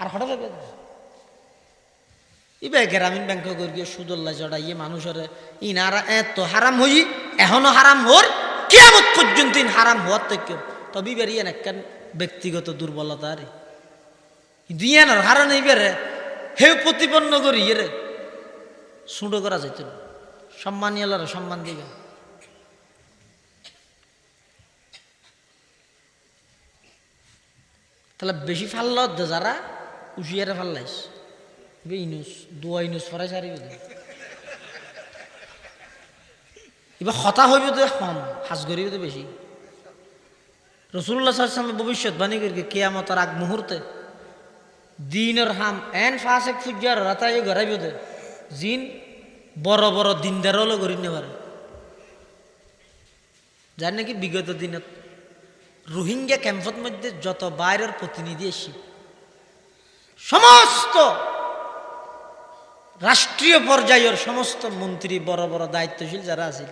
আর হাঁটা ভেবে ইবে গ্রামীণ ব্যাংক গিয়ে সুদল্লা জড়া ইয়ে মানুষের ইনারা এত হারাম হই এখনো হারাম হর কিয়ামত পর্যন্ত হারাম হওয়ার থেকে তবে বেরিয়ে একখান ব্যক্তিগত দুর্বলতা রে দুইয়ানোর হারান এইবারে হে প্রতিপন্ন করি রে সুঁড়ো করা যাইত সম্মানীয় সম্মান দিবে তাহলে বেশি ফাল্ল যারা উশিয়ারে ফাল্লাইস ইনুস দোয়া ইনুস ফরাই সারি এবার হতা হইব তো কম হাজ করিব তো বেশি রসুল্লাহ সাল্লাল্লাহু ভবিষ্যৎবাণী করি কিয়ামতের আগ মুহূর্তে দিনের হাম এন ফাসেক ফুজার রাতায় গড়াইব দে জিন বড় বড় দিনদারও করি নেবারে যার নাকি বিগত দিনত রোহিঙ্গা ক্যাম্পের মধ্যে যত বাইরের প্রতিনিধি এসি সমস্ত রাষ্ট্রীয় পর্যায়ের সমস্ত মন্ত্রী বড় বড় দায়িত্বশীল যারা আছে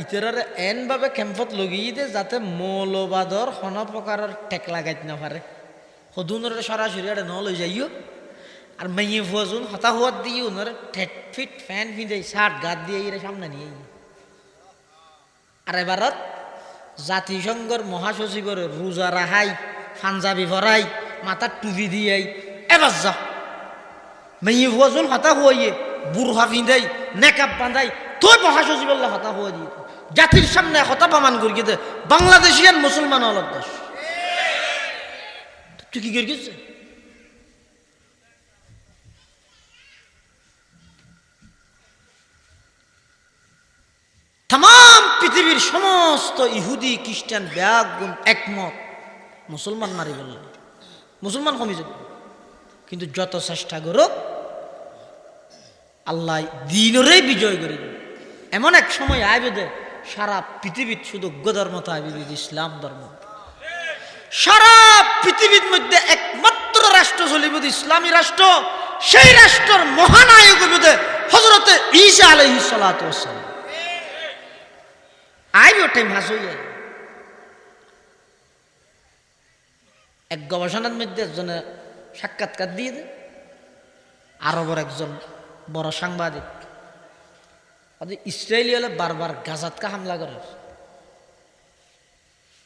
ইতারা এনভাবে ক্যাম্পত লগিয়ে দে যাতে মৌলবাদর কোন প্রকারের টেক লাগাইতে না পারে সদুনের সরাসরি এটা ন লই যাইও আর মেয়ে ফুয়াজুন হতা হওয়ার দিয়ে ওনারা ঠেট ফিট ফ্যান ফিঁদে শার্ট গাত দিয়ে এরা সামনে নিয়ে আর এবারত জাতিসংঘের মহাসচিবের রোজা রাহাই পাঞ্জাবি ভরাই মাথার টুপি দিয়াই এবার যা মেয়ে ফুয়াজুন হতা হইয়ে বুরহা ফিঁদাই নেকাপ বাঁধাই তোর মহাসচিব আল্লাহ হতা হয়ে দিয়ে জাতির সামনে হতা প্রমাণ করি দে বাংলাদেশিয়ান মুসলমান অলপ দেশ তুই কি করেছে তাম পৃথিবীর সমস্ত ইহুদি খ্রিস্টান ব্যাগুন একমত মুসলমান মারি বললে মুসলমান কমে যাবে, কিন্তু যত চেষ্টা করুক আল্লাহ দিনরেই বিজয় করে দেবে। এমন এক সময় আইবে দে সারা পৃথিবীর শুধু ধর্ম তো আইবে ইসলাম ধর্ম। সারা পৃথিবীর মধ্যে একমাত্র রাষ্ট্র চলিব ইসলামী রাষ্ট্র, সেই রাষ্ট্রের মহানায়ক হইবে হযরতে ঈসা আলাইহিস সালাতু ওয়াস সালাম। আইবে টাইম হাস হয়ে যায়। এক গবেষণার মধ্যে একজনে সাক্ষাৎকার দিয়ে দেয়, আরবের একজন বড় সাংবাদিক, ইসরায়েলি হলে বারবার গাজাতকে হামলা করে,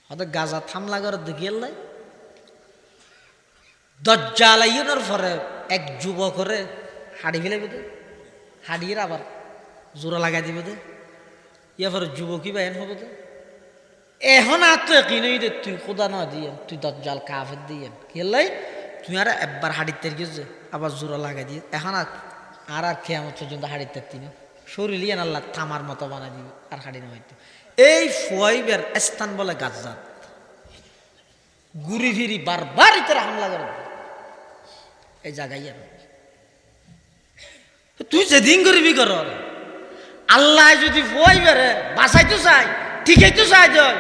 হয়তো গাজাত হামলা করে দেখি এলাই দজ্জাল আইনের পরে এক যুবকরে হাড়ি ফেলে দে, হাড়িয়ে আবার জোড়া লাগাই দিবে দে, ইয়া পরে যুবকই বা এন হবে দে। এখন আর তো কিনেই দে তুই খোদা নয় দিয়ে তুই দজ্জাল কাফের দিয়ে কি এলাই তুই আর একবার হাড়ির তের গেছে আবার জোড়া লাগাই দিয়ে এখন আর খেয়ামত পর্যন্ত হাড়ির তের তিনি শরীর লিয়ান আল্লাহ থামার মতো বানাই দিবে আর হাড়ি নামাইতে। এই ফুয়াইবের স্থান বলে গাজাত, ঘুরি ফিরি বারবার ইতারা হামলা করে এই জায়গায়। তুই যেদিন করবি কর, আল্লাহ যদি ফুয়াইবেরে বাঁচাইতে চাই ঠিকাইতে চাই দেয়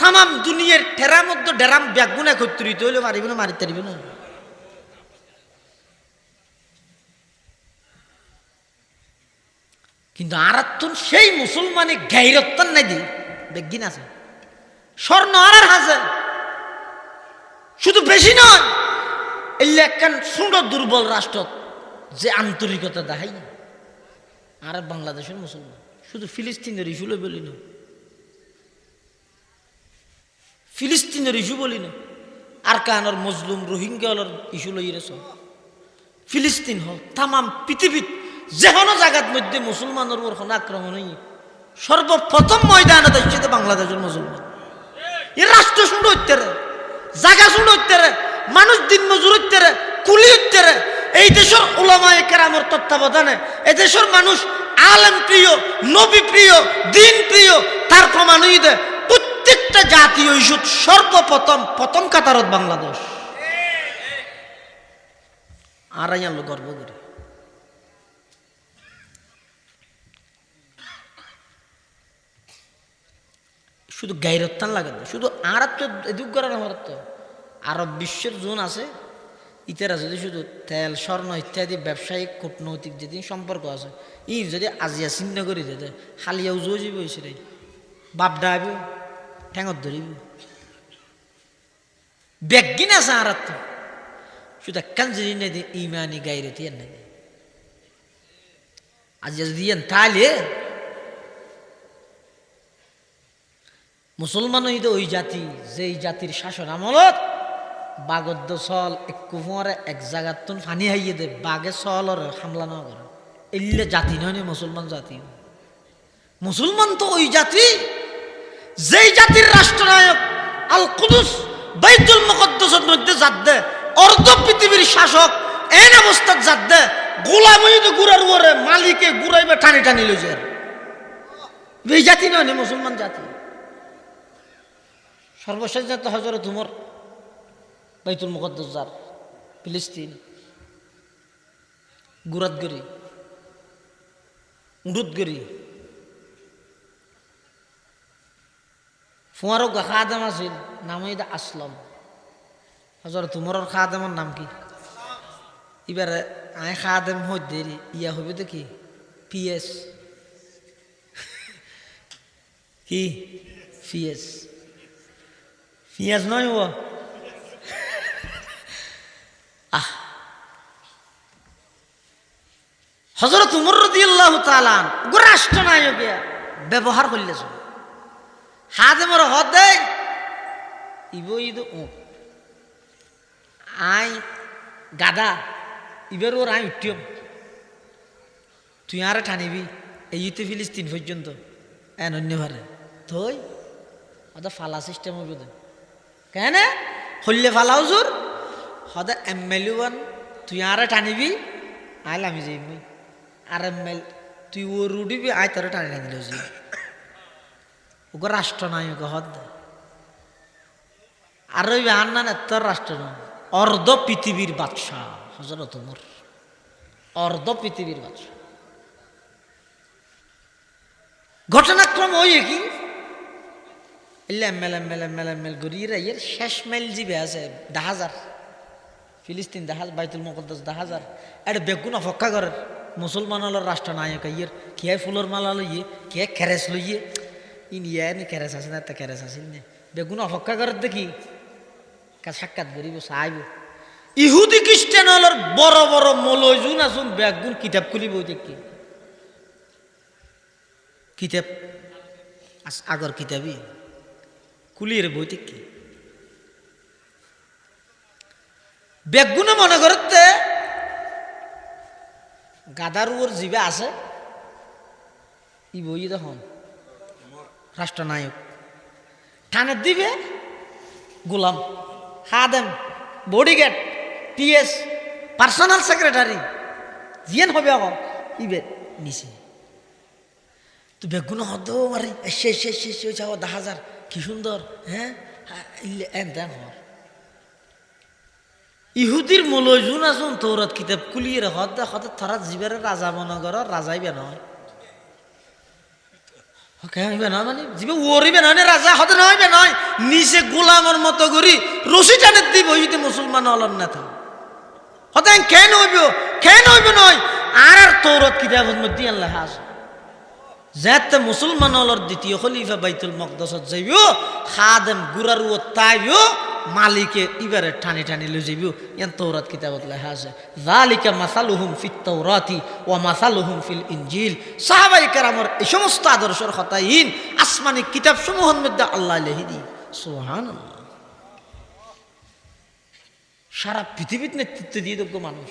থামাম দুনিয়ার ঠেরার মধ্যে ডেরাম ব্যাগুনা করতে হইলে পারিব না, মারিতে পারিব না। কিন্তু আর সেই মুসলমানে গাইরত্তন নাই দি বেগিন আছে, স্বর্ণ আর হাসে শুধু বেশি নয়, এলে একখান সুন্দর দুর্বল রাষ্ট্র যে আন্তরিকতা দেখাই না। আর বাংলাদেশের মুসলমান শুধু ফিলিস্তিনের ইস্যু লই বলি না, ফিলিস্তিনের ইস্যু বলি না, আর কানর মজলুম রোহিঙ্গা হলর ইস্যু লই রেছ ফিলিস্তিন হল তামাম পৃথিবীর যে কোনো জায়গার মধ্যে মুসলমানের উপর কোনো আক্রমণ হই সর্বপ্রথম ময়দানে দেখছে বাংলাদেশের মুসলমান। এ রাষ্ট্র শুরু হইতে রে, জায়গা শুরু হইতে রে, মানুষ দিন মজুর হইতে রে, কুলি হইতে রে। এই দেশের উলামায়ে কেরামের তত্ত্বাবধানে এদেশের মানুষ আলেম প্রিয়, নবী প্রিয়, দিন প্রিয়, তার প্রমাণ হই দে প্রত্যেকটা জাতীয় ইস্যু প্রথম কাতারত বাংলাদেশ। আর আইয়ালো গর্ব করে শুধু গাইরত্তান লাগে না, শুধু আর তো এদিক করে না ভারত। আরব বিশ্বের জোন আছে ইতারা যদি শুধু তেল স্বর্ণ ইত্যাদি ব্যবসায়িক কূটনৈতিক যেদিন সম্পর্ক আছে ই যদি আজিয়া চিহ্ন করে দে হালিয়া উজো যাব রে বাপ ডাইব ঠেঙত ধরিব বেগিন আছে আর তো শুধু একখান যদি নেই দিন ইমানি গাইরতি আর নাই আজিয়া যদি তাহলে মুসলমান হইতে ওই জাতি যেই জাতির শাসন আমলত বাগদ্দ চল একটু পরে এক জায়গার তুন ফানি হাইয়ে দে বাঘে চলর হামলা না করে এলে জাতি নয় মুসলমান জাতি। মুসলমান তো ওই জাতি যেই জাতির রাষ্ট্রনায়ক আল কুদুস বাইতুল মুকদ্দাসের মধ্যে জাত দে অর্ধ পৃথিবীর শাসক এন অবস্থাত জাত দে গোলাম হইতে গুড়ার উপরে মালিকে গুড়াইবে টানি টানি লইছে। এই জাতি নয় মুসলমান জাতি। সর্বশেষ যাতে হজরত উমর বাইতুল মুকদ্দাস যার ফিলিস্তিন গুরাতগরি উডুতগরি ফুয়ারও খাদেম আছিল নাম হইতে আসলম। হজরত উমরের খাদেমের নাম কি? এবারে আই খাদেম হই দেরি ইয়া হইবে তো কি পিএস কি পিএস পিঁয়াজ নয় ও হযরত উমর রাদিয়াল্লাহু তাআলা গো রাষ্ট্রনায়ক ব্যবহার করলে হাদেমর হদে ইবইদ ও আই গাদা ইবের ওর আই উঠিম তুই আর ঠানিবি এইতে ফিলিস্তিন পর্যন্ত এন অন্যভারে থই ওদের ফালা সিস্টেম হইব কেন হইলে ফালা হুজুর হদে এমএলএ ওয়ান তুই আর টানিবি আইল আমি যাইবি আর এমএল তুই ও রুডিবি আয় তোর টানি টানি দিল ওকে রাষ্ট্রনায়ক হদ আর ওই হান্নান এত রাষ্ট্র অর্ধ পৃথিবীর বাদশাহ হযরত ওমর, অর্ধ পৃথিবীর বাদশাহ। ঘটনাক্রম ওই কি এল গরিরা এর শেষ মাইল জিবে আছে 10,000 ফিলিস্তিন 10,000 বাইতুল মুকদ্দাস 10,000 এটা বেগুন অপেক্ষা করে মুসলমান হল রাষ্ট্র নায়ক ইয়ের কে ফুলর মালা লইয়ে কে ক্যারেস লইয়ে ইন ইয়ানি ক্যারেস আছে না তা ক্যারেস আসেন না বেগুন অপেক্ষা করে দেখি সাক্ষাৎ করিব চাইব। ইহুদি খ্রিস্টান হলর বড় বড় মলজুন আসুন বেগুন কিতাব খুলিব দেখি কিতাব আগর কিতাবই কুলিয়ে বই দেখি বেগুনে মনে করতে গাদার উপর জিবে আছে ই বই তখন রাষ্ট্রনায়ক থানের দিবে গোলাম খাদেম বডিগার্ড পিএস পার্সোনাল সেক্রেটারি জিয়ান হবে এখন ইবে নিচে তো বেগুন হদ মারি যাও 10,000 কি সুন্দর হ্যাঁ ইহুদির মলজুন আসুন তৌরাত কিতাব কুলিয়ে হদ হতে থরা জীবের রাজা মনে কর রাজাইবে নয় মানে জীবে ওরিবে নয় রাজা হতে নইবে নয় নিচে গোলামের মতো করি রশি টানের দিব ইতে মুসলমান অলন নেতা হতে কেন হইব নয় আর তৌরাত কিতাবের মধ্যে আল্লাহ আছে যাতে মুসলমান অলর দ্বিতীয় খলিফা বাইতুল মুকদ্দাসত যাইব খাদেম গুরার ও তাইব মালিকে ইবারে ঠানি ঠানি লই যাইব ইয়ান তৌরাত কিতাবত লেখা আছে যালিকা মাসালুহুম ফিত তাওরাতি ওয়া মাসালুহুম ফিল ইনজিল। সাহাবায়ে কেরামের এই সমস্ত আদর্শের কথাইন আসমানি কিতাব সমূহের মধ্যে আল্লাহ লিখে দি সুবহানাল্লাহ। সারা পৃথিবীর নেতৃত্ব দিয়ে যোগ্য মানুষ,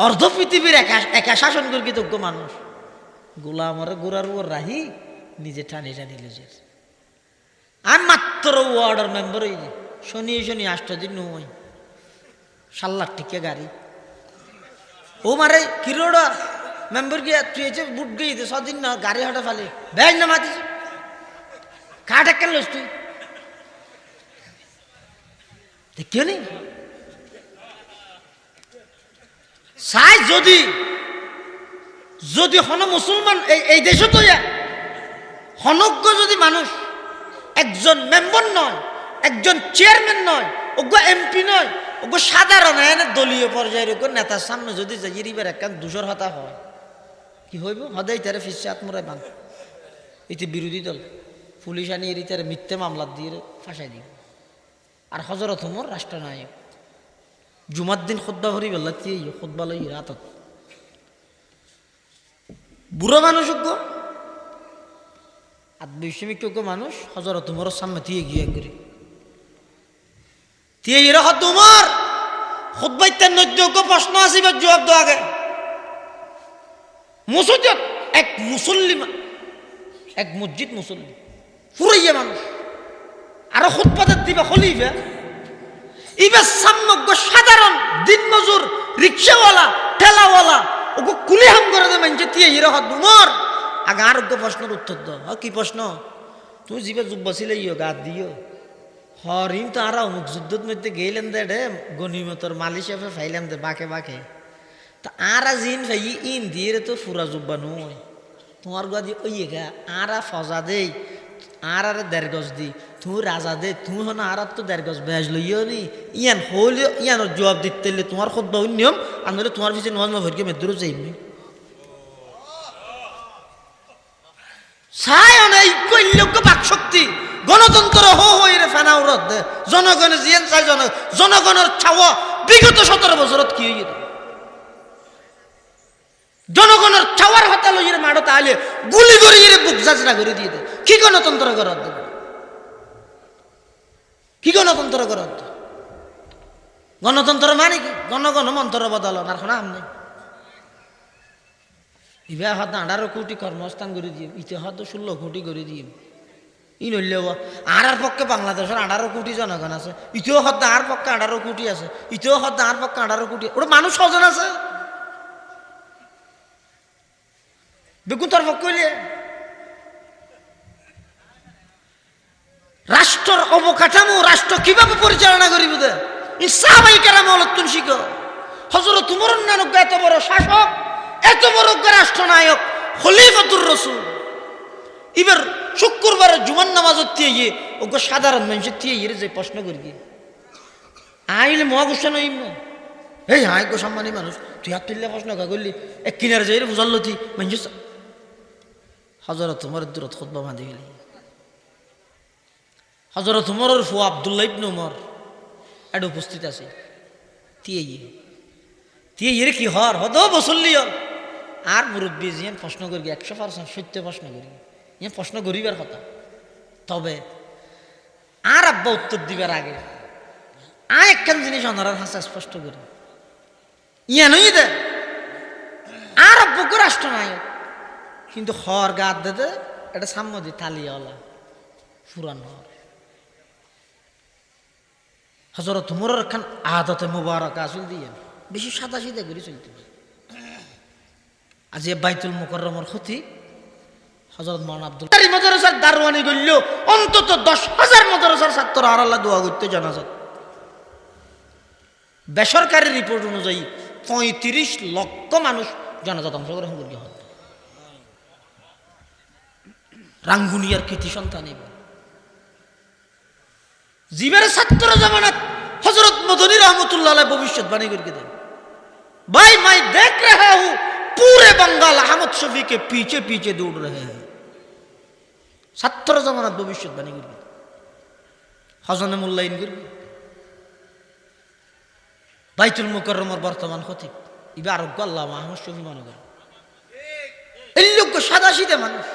অর্ধ পৃথিবীর একা শাসন করি যোগ্য মানুষ, গোলামরে গোড়ার উপর রাহি নিজে টানি টানি লইছে। আমি মাত্র ওয়ার্ডের মেম্বার হই শনি 8 দিন নয় 7 লাখ টিকে গাড়ি ও মারে কিরোড়া মেম্বার গিয়ে তুই বুট গিয়ে 6 দিন না গাড়ি হাঁটা ফালে ব্যাগ না মাতিস কাটা কেন লস তুই দেখিও নি সাই যদি হন মুসলমান এই দেশে তো হনজ্ঞ যদি মানুষ একজন মেম্বার নয়, একজন চেয়ারম্যান নয়, ওগো এমপি নয়, ওগো সাধারণ দলীয় পর্যায়ের ওগো নেতার সামনে যদি যাইবার একখান দূষর হতা হয় কি হইব হদাই তারে ফিসে আত্মরায় বান এতে বিরোধী দল পুলিশ আনি এরি তারে মিথ্যে মামলা দিয়ে ফাঁসাই দিব। আর হযরত ওমর রাষ্ট্রনায়ক জুমার দিন খুতবা ভরি বেলা খুতবা লই রাতত বুড়ো মানুষ ওগো আত্মবিশ্বামিক মানুষ হযরত ওমরের সামনে দিয়ে গিয়ে করি দিয়ে এরা হদ ওমর খুতবাইতে নৈদ্যোগ্য প্রশ্ন আসিব জবাব দেওয়া আগে মসজিদ এক মুসল্লিম এক মসজিদ মুসল্লি ফুরাইয়া মানুষ আরো খুতবাতে দিবে খলিফা ইবে সামগ্য সাধারণ দিনমজুর রিক্সাওয়ালা ঠেলাওয়ালা ওগো কুলি হাম করে দে মানছে দিয়ে এরা হদ ওমর আগে আরোগ্য প্রশ্নের উত্তর দাও। কি প্রশ্ন? তুমি জিবে জুব্বা ছিলে গাত দিও হরিম তো আর অমুক যুদ্ধের মধ্যে গেলেন দে রে গনিমতর মালিশ ফাইলাম দে বাকে বাকে তা আর জিন ফাই ইন দিয়ে তো ফুরা জুব্বা নয় তোমার গা দিয়ে ওই গা আর ফজা দেই আর 1.5 গজ দি তুমি রাজা দে তুমি হন আর তো 1.5 গজ বেজ লইও নি ইয়ান হইল ইয়ানোর জবাব দিতে তোমার খুতবা নিয়ম আনলে তোমার পিছনে নজ ভরকে মেদুরও যাইবনি শক্তি গণতন্ত্র হইরে ফেনাউরত দে জনগণে জিয়ান চাই জনগণের ছাওয়া বিগত 17 বছরত কি হইয়ে জনগণের ছাওয়ার হতা লইরে মাড়ো তাহলে গুলি করিয়ে বুক যাচরা করে দিয়ে দে কি গণতন্ত্র করত দে কি গণতন্ত্র করত গণতন্ত্র মানে কি গণগণ মন্ত্র বদলন আর কোনো আম নেই ইবে হয়তো 18 কোটি কর্মস্থান করে দিয়ে ইতে হয়তো 16 কোটি করে দিয়ে ই নইলেও আর পক্ষে বাংলাদেশের 18 কোটি জনগণ আছে ইতেও হয়তো আর পক্ষে 18 কোটি আছে ইতেও হয়তো আর পক্ষে 18 কোটি ওটা মানুষ স্বজন আছে বেগুন তোর পক্ষ রাষ্ট্রের অবকাঠামো, রাষ্ট্র কিভাবে পরিচালনা করিব দে সাহাবাই কেরাম অলত্তুন শিখ। হযরত উমর নানক এত বড় শাসক, এত বড় রাষ্ট্রনায়ক, খলিফাতুর রাসূল। এবার শুক্রবারে জুমার নামাজত দিয়ে ওকে সাধারণ মানুষের দিয়ে যে প্রশ্ন করি আইলে মহাগুসা নইম না, এই হাই গো সম্মানী মানুষ, তুই হাত তুললে প্রশ্ন কা করলি এক কিনারে যাই বুঝাল্লতি মানুষ। হযরত উমর দূরত খুতবা বাঁধি গেলি। হযরত উমরের ফুয়া আব্দুল্লাহ ইবনে উমর এটা উপস্থিত আছে। তিয়ে কি হর হদ বসল্লি আর মুরব্বী যে প্রশ্ন করি 100% সত্য প্রশ্ন করি, ইয়ে প্রশ্ন করিবার কথা। তবে আর আব্বা উত্তর দিবার আগে একখান জিনিস অনারার হাসা স্পষ্ট করি, ইয়া নই দে আর আব্বুকে রাষ্ট্রনায়ক, কিন্তু হর গাদ দে এটা সাম্মদি তালিয়াওয়ালা ফুরান হর। হযরত উমরের খান আদতে মুবারক আসল দিয়ে বেশি সাদা সিধা করে চলতে। আজ বাইতুল মুকাররমের ক্ষতি হযরত মাওলানা আব্দুল মাদ্রাসার দারওয়ানি গল্য অন্তত 10,000 মাদ্রাসার ছাত্র আর আল্লাহ দোয়া করতে জানাজা। বেসরকারি রিপোর্ট অনুযায়ী 35 লক্ষ মানুষ জানাজাত অংশগ্রহণ করতে হয়। রাঙ্গুনিয়ার কৃতি সন্তান জীবের ছাত্র জামানাত হযরত মদনী রহমতুল্লাহ আলাইহি ভবিষ্যৎবাণী করে দেন, भाई मैं देख रहा हूं पूरे बंगाल अहमद शफी के पीछे पीछे दौड़ रहे हैं। ছাত্র জামানাত ভবিষ্যৎবাণী করবে হযরত মোল্লাইন করবে। বাইতুল মুকাররমের বর্তমান খতিব ইবা আরোগ্য আল্লামা আহমদ শফি মনে করে এই লোক সাদা সিধে মানুষ।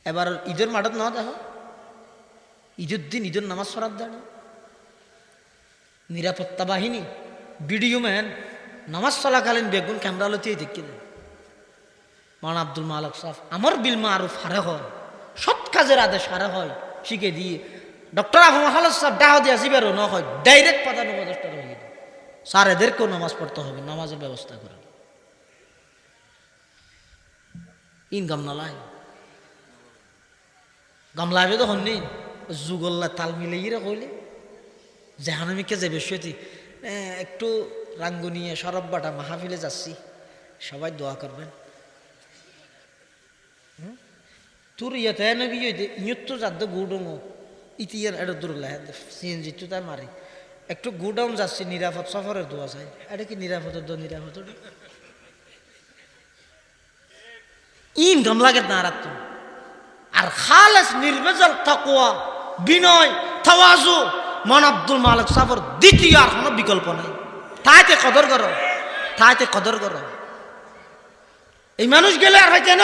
এবার ঈদের মাঠত না দেখো, ঈদের দিন ঈদের নামাজ পড়ার দাঁড়ো, নিরাপত্তা বাহিনী ভিডিও ম্যান নামাজ চলাকালীন বেগুন ক্যামেরা লতিয়ে দেখি দেয়। মাওলানা আব্দুল মালেক সাহেব আমার বিল মারুফ হারে হয়, সৎ কাজের আদেশ হারে হয় শিখে দিয়ে ডক্টর আবু মাহমুদ সাহেব ডাহ দিয়ে আসিবারও না হয় ডাইরেক্ট প্রধান উপদেষ্টা হয়ে যায়। স্যার এদেরকেও নামাজ পড়তে হবে, নামাজের ব্যবস্থা করেন। ইনকাম নালায় গামলাবে তো হননি যুগল্লা তাল মিলে ইরে কইলে জাহানমিকে যে বেশি একটু রাঙ্গুনিয়ে সরব্বাটা মাহফিলে যাচ্ছি, সবাই দোয়া করবেন। তোর ইয়েতে নাকি ইয়ত তো যাদ গুডং ইতিয়ার এটা দূর সিএনজি তো তাই মারি একটু গুডাউন যাচ্ছি, নিরাপদ সফরের দোয়া চাই। এটা কি নিরাপদের দো নিরাপদ ইনকাম লাগে না রাত। আর খালেস নির্বেজাল তাকওয়া বিনয় তাওয়াজু মাওলানা আব্দুল মালেক সাহেবের দ্বিতীয় আর কোনো বিকল্প নাই। তাইতে কদর করো, তাইতে কদর করো। এই মানুষ গেলে আর হয় কেন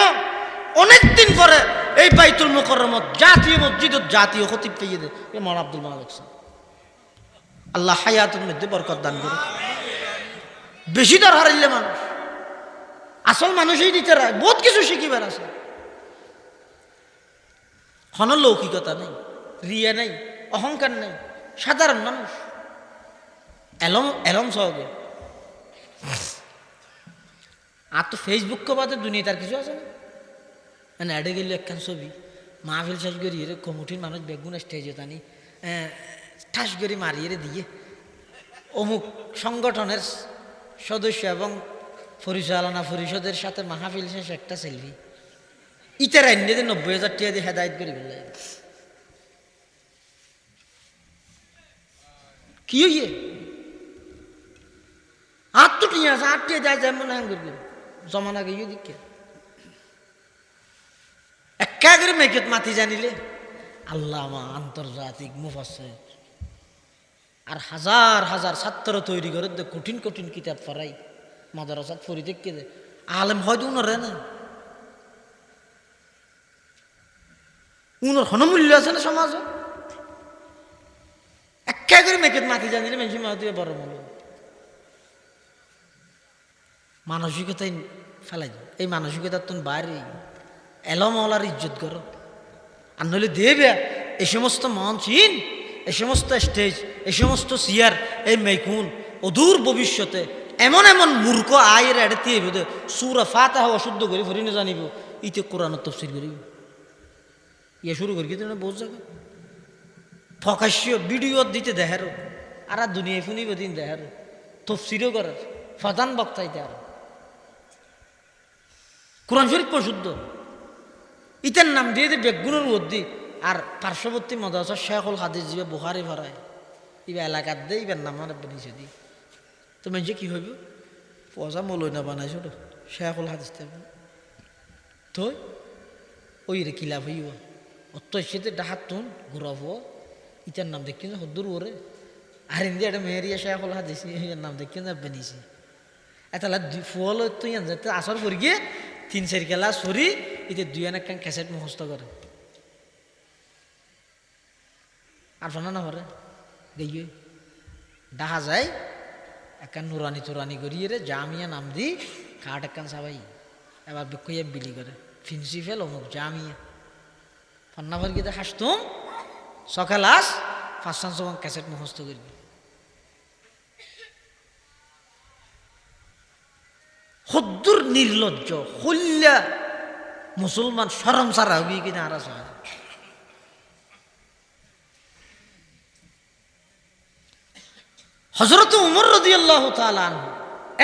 অনেকদিন পরে এই বাইতুল মুকাররমত জাতীয় মসজিদ জাতীয় খতিব পেয়ে দেয় মাওলানা আব্দুল মালেক সাহেব। আল্লাহ হায়াতের মধ্যে বরকত দান করে। বেশি দর হারাইলে মানুষ আসল মানুষই দিতে রায়, বহুত কিছু শিখিবার আছে। কোনো লৌকিকতা নেই, রিয়া নেই, অহংকার নেই, সাধারণ মানুষ এলম এলম সহগে। আর তো ফেসবুক বাদে দুনিয়া তার কিছু আছে না। মানে এডে গেলে একখান ছবি মাহফিল শেষ করি রে কমিটির মানুষ বেগুন স্টেজে টানি ঠাস করে মারিয়ে দিয়ে অমুক সংগঠনের সদস্য এবং পরিচালনা পরিষদের সাথে মাহফিল শেষ একটা সেলফি। ইটার আইনে 90,000 টাকা দিয়ে হেদায়ত করি বললে কি হইয়ে আট তো টিয়া আছে, 8 টাকা যায় যায় মনে হয় করবি জমানা গিয়ে দিকে একা করে মেকেত মাতি জানিলে আল্লামা আন্তর্জাতিক মুফাসসির আর হাজার হাজার ছাত্র তৈরি করে কঠিন কঠিন কিতাব পড়াই মাদ্রাসাত পড়ি দেখে দে আলেম হয়তো উনারে না উনার হনমূল্য আছে না সমাজে। একা করে মেকেত মাতি জানিলে মানুষ মাতি বড় মনে মানসিকতাই ফেলাই এই মানসিকতার তুমি বাইরে এলমওয়ালার ইজ্জত করো। আর নইলে দেবে এই সমস্ত মঞ্চিন, এই সমস্ত স্টেজ, এই সমস্ত চেয়ার, এই মেকুন অদূর ভবিষ্যতে এমন এমন মূর্খ আয়ের এড়াতে বোধ সূরা ফাতিহা অশুদ্ধ করে ফরি না জানিব ইতে কোরআন তাফসীর করিব ইয়ে শুরু করি কিন্তু বোঝ যাবে প্রকাশ্য ভিডিও দিতে দেখারও আর দুনিয়ায় ফুনিব দিন দেখারও তফসিরও করার প্রধান বক্তাইতে আর কোরআন শরীফ প্রশুদ্ধ ইতার নাম দিয়ে যে বেগুনের মধ্যে আর পার্শ্ববর্তী মাদ্রাসা শেখুল হাদিস দিবে বুখারি ভরায় ইবা এলাকার দে ইবার নাম বানিয়েছে দি তো মানে কি হইব পয়সা মলই না বানাইছো তো শেখুল হাদিস তো ওই রে কিলাভ হইব অত সেতে ডাহাত তুন ঘুরাব ইটার নাম দেখি না হদ্দুর ওরে আর ইন্দি একটা মেয়েরিয়া শেখুল হাদিস এর নাম দেখি না বানিয়েছে এতলা ফুয়াল তুই আনতে আসর করি গিয়ে 3-4 খেলা সরি এতে দুই অনেক ক্যাসেট মুখস্থ করে আর শোনা না পরে গিয়ে দেখা যায় একান নুরানি তুরানি করিয়ে রে জামিয়া নাম দি কাঠ একান সবাই এবার বিকইয়া বিলি করে প্রিন্সিপাল অমুক জামিয়া ফন্নাভর গিয়ে হাসতুম সকাল আস 5-6 ক্যাসেট মুখস্থ করবি হদ্দুর নির্লজ্জ হল্লা মুসলমান শরম সারা হবি কিনা আর হযরত উমর রাদিয়াল্লাহু তাআলা আনহু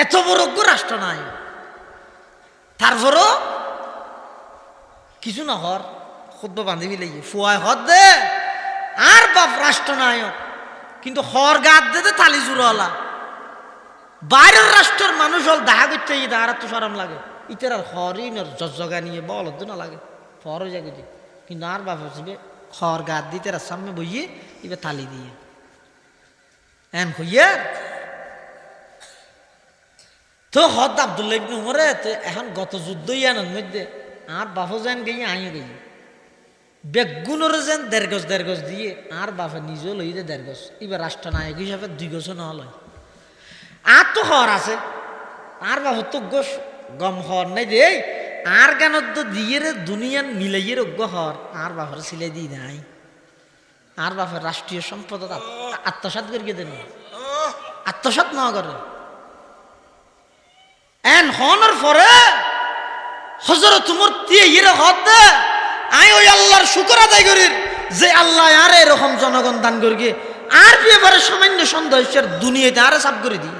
এত বড় রাষ্ট্র নাই তারপরও কিছু না হর খুতবা বান্ধি বিলাই ফুয়ায় হদ দে আর বাপ রাষ্ট্রনায়ক কিন্তু হর গাদ দে তালি জুড়লা বাইরের রাষ্ট্রের মানুষ হল দেখা করতে গিয়ে আর তো সরম লাগে ইতার আর হরিণের জজগা নিয়ে বল না লাগে ফর হয়ে যায় কিন্তু আর বাপ হচ্ছে হর গাদ দিতে সামনে বইয়ে এবার তালি দিয়ে এন হইয়া তো হদ আব্দুল্লাহ ইবনে উমরে তো এখন গত যুদ্ধ ইয়ানোর মধ্যে আর বাপও যেন গিয়ে আইয়ে গিয়ে বেগুনের যেন 1.5 গজ দিয়ে আর বাপে নিজেও লই দে 1.5 গজ এবার রাষ্ট্রনায়ক হিসাবে 2 গজও না লয় আর তো হর আছে আর বাপর তো গোস গম হর নাই দে আর গানত দিয়ে রে দুনিয়ান মিলাইয়ের অজ্ঞ হর আর বাপর সিলাই দিই নাই আর বাপের রাষ্ট্রীয় সম্পদ আত্মসাৎ করিয়ে দেন আত্মসাৎ না করে এন হনের পরে হযরত উমর দিয়ে হদ দে আই ওই আল্লাহর শুকর আদায় করি যে আল্লাহ আর এরকম জনগণ দান করি আর ব্যাপারে সামান্য সন্দেহের দুনিয়াতে আরে সাফ করে দিয়ে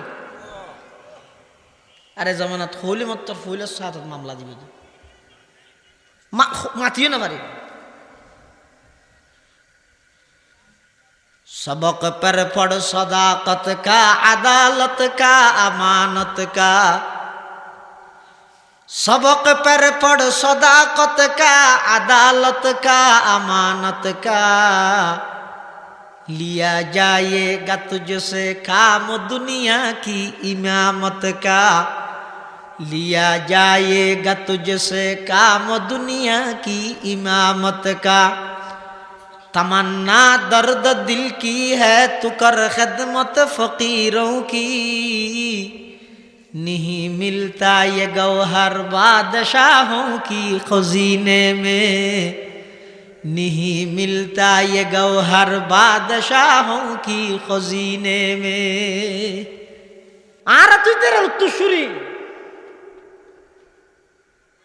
আরে জামানাত হইলে মাত্র ফুলের সাথে মামলা দিবে মাতিও না পারি सबक पर पढ़ सदाकत का अदालत का अमानत का सबक पर पढ़ सदाकत का अदालत का अमानत का लिया जाएगा तुझसे काम दुनिया की इमामत का लिया जाएगा तुझसे काम दुनिया की इमामत का तमन्ना दर्द दिल की है तू कर खिदमत फकीरों की नहीं मिलता ये गौहर बादशाहों की खजीने में नहीं मिलता ये गौहर बादशाहों की खजीने में आरा तू तेरा उत्तरसुरी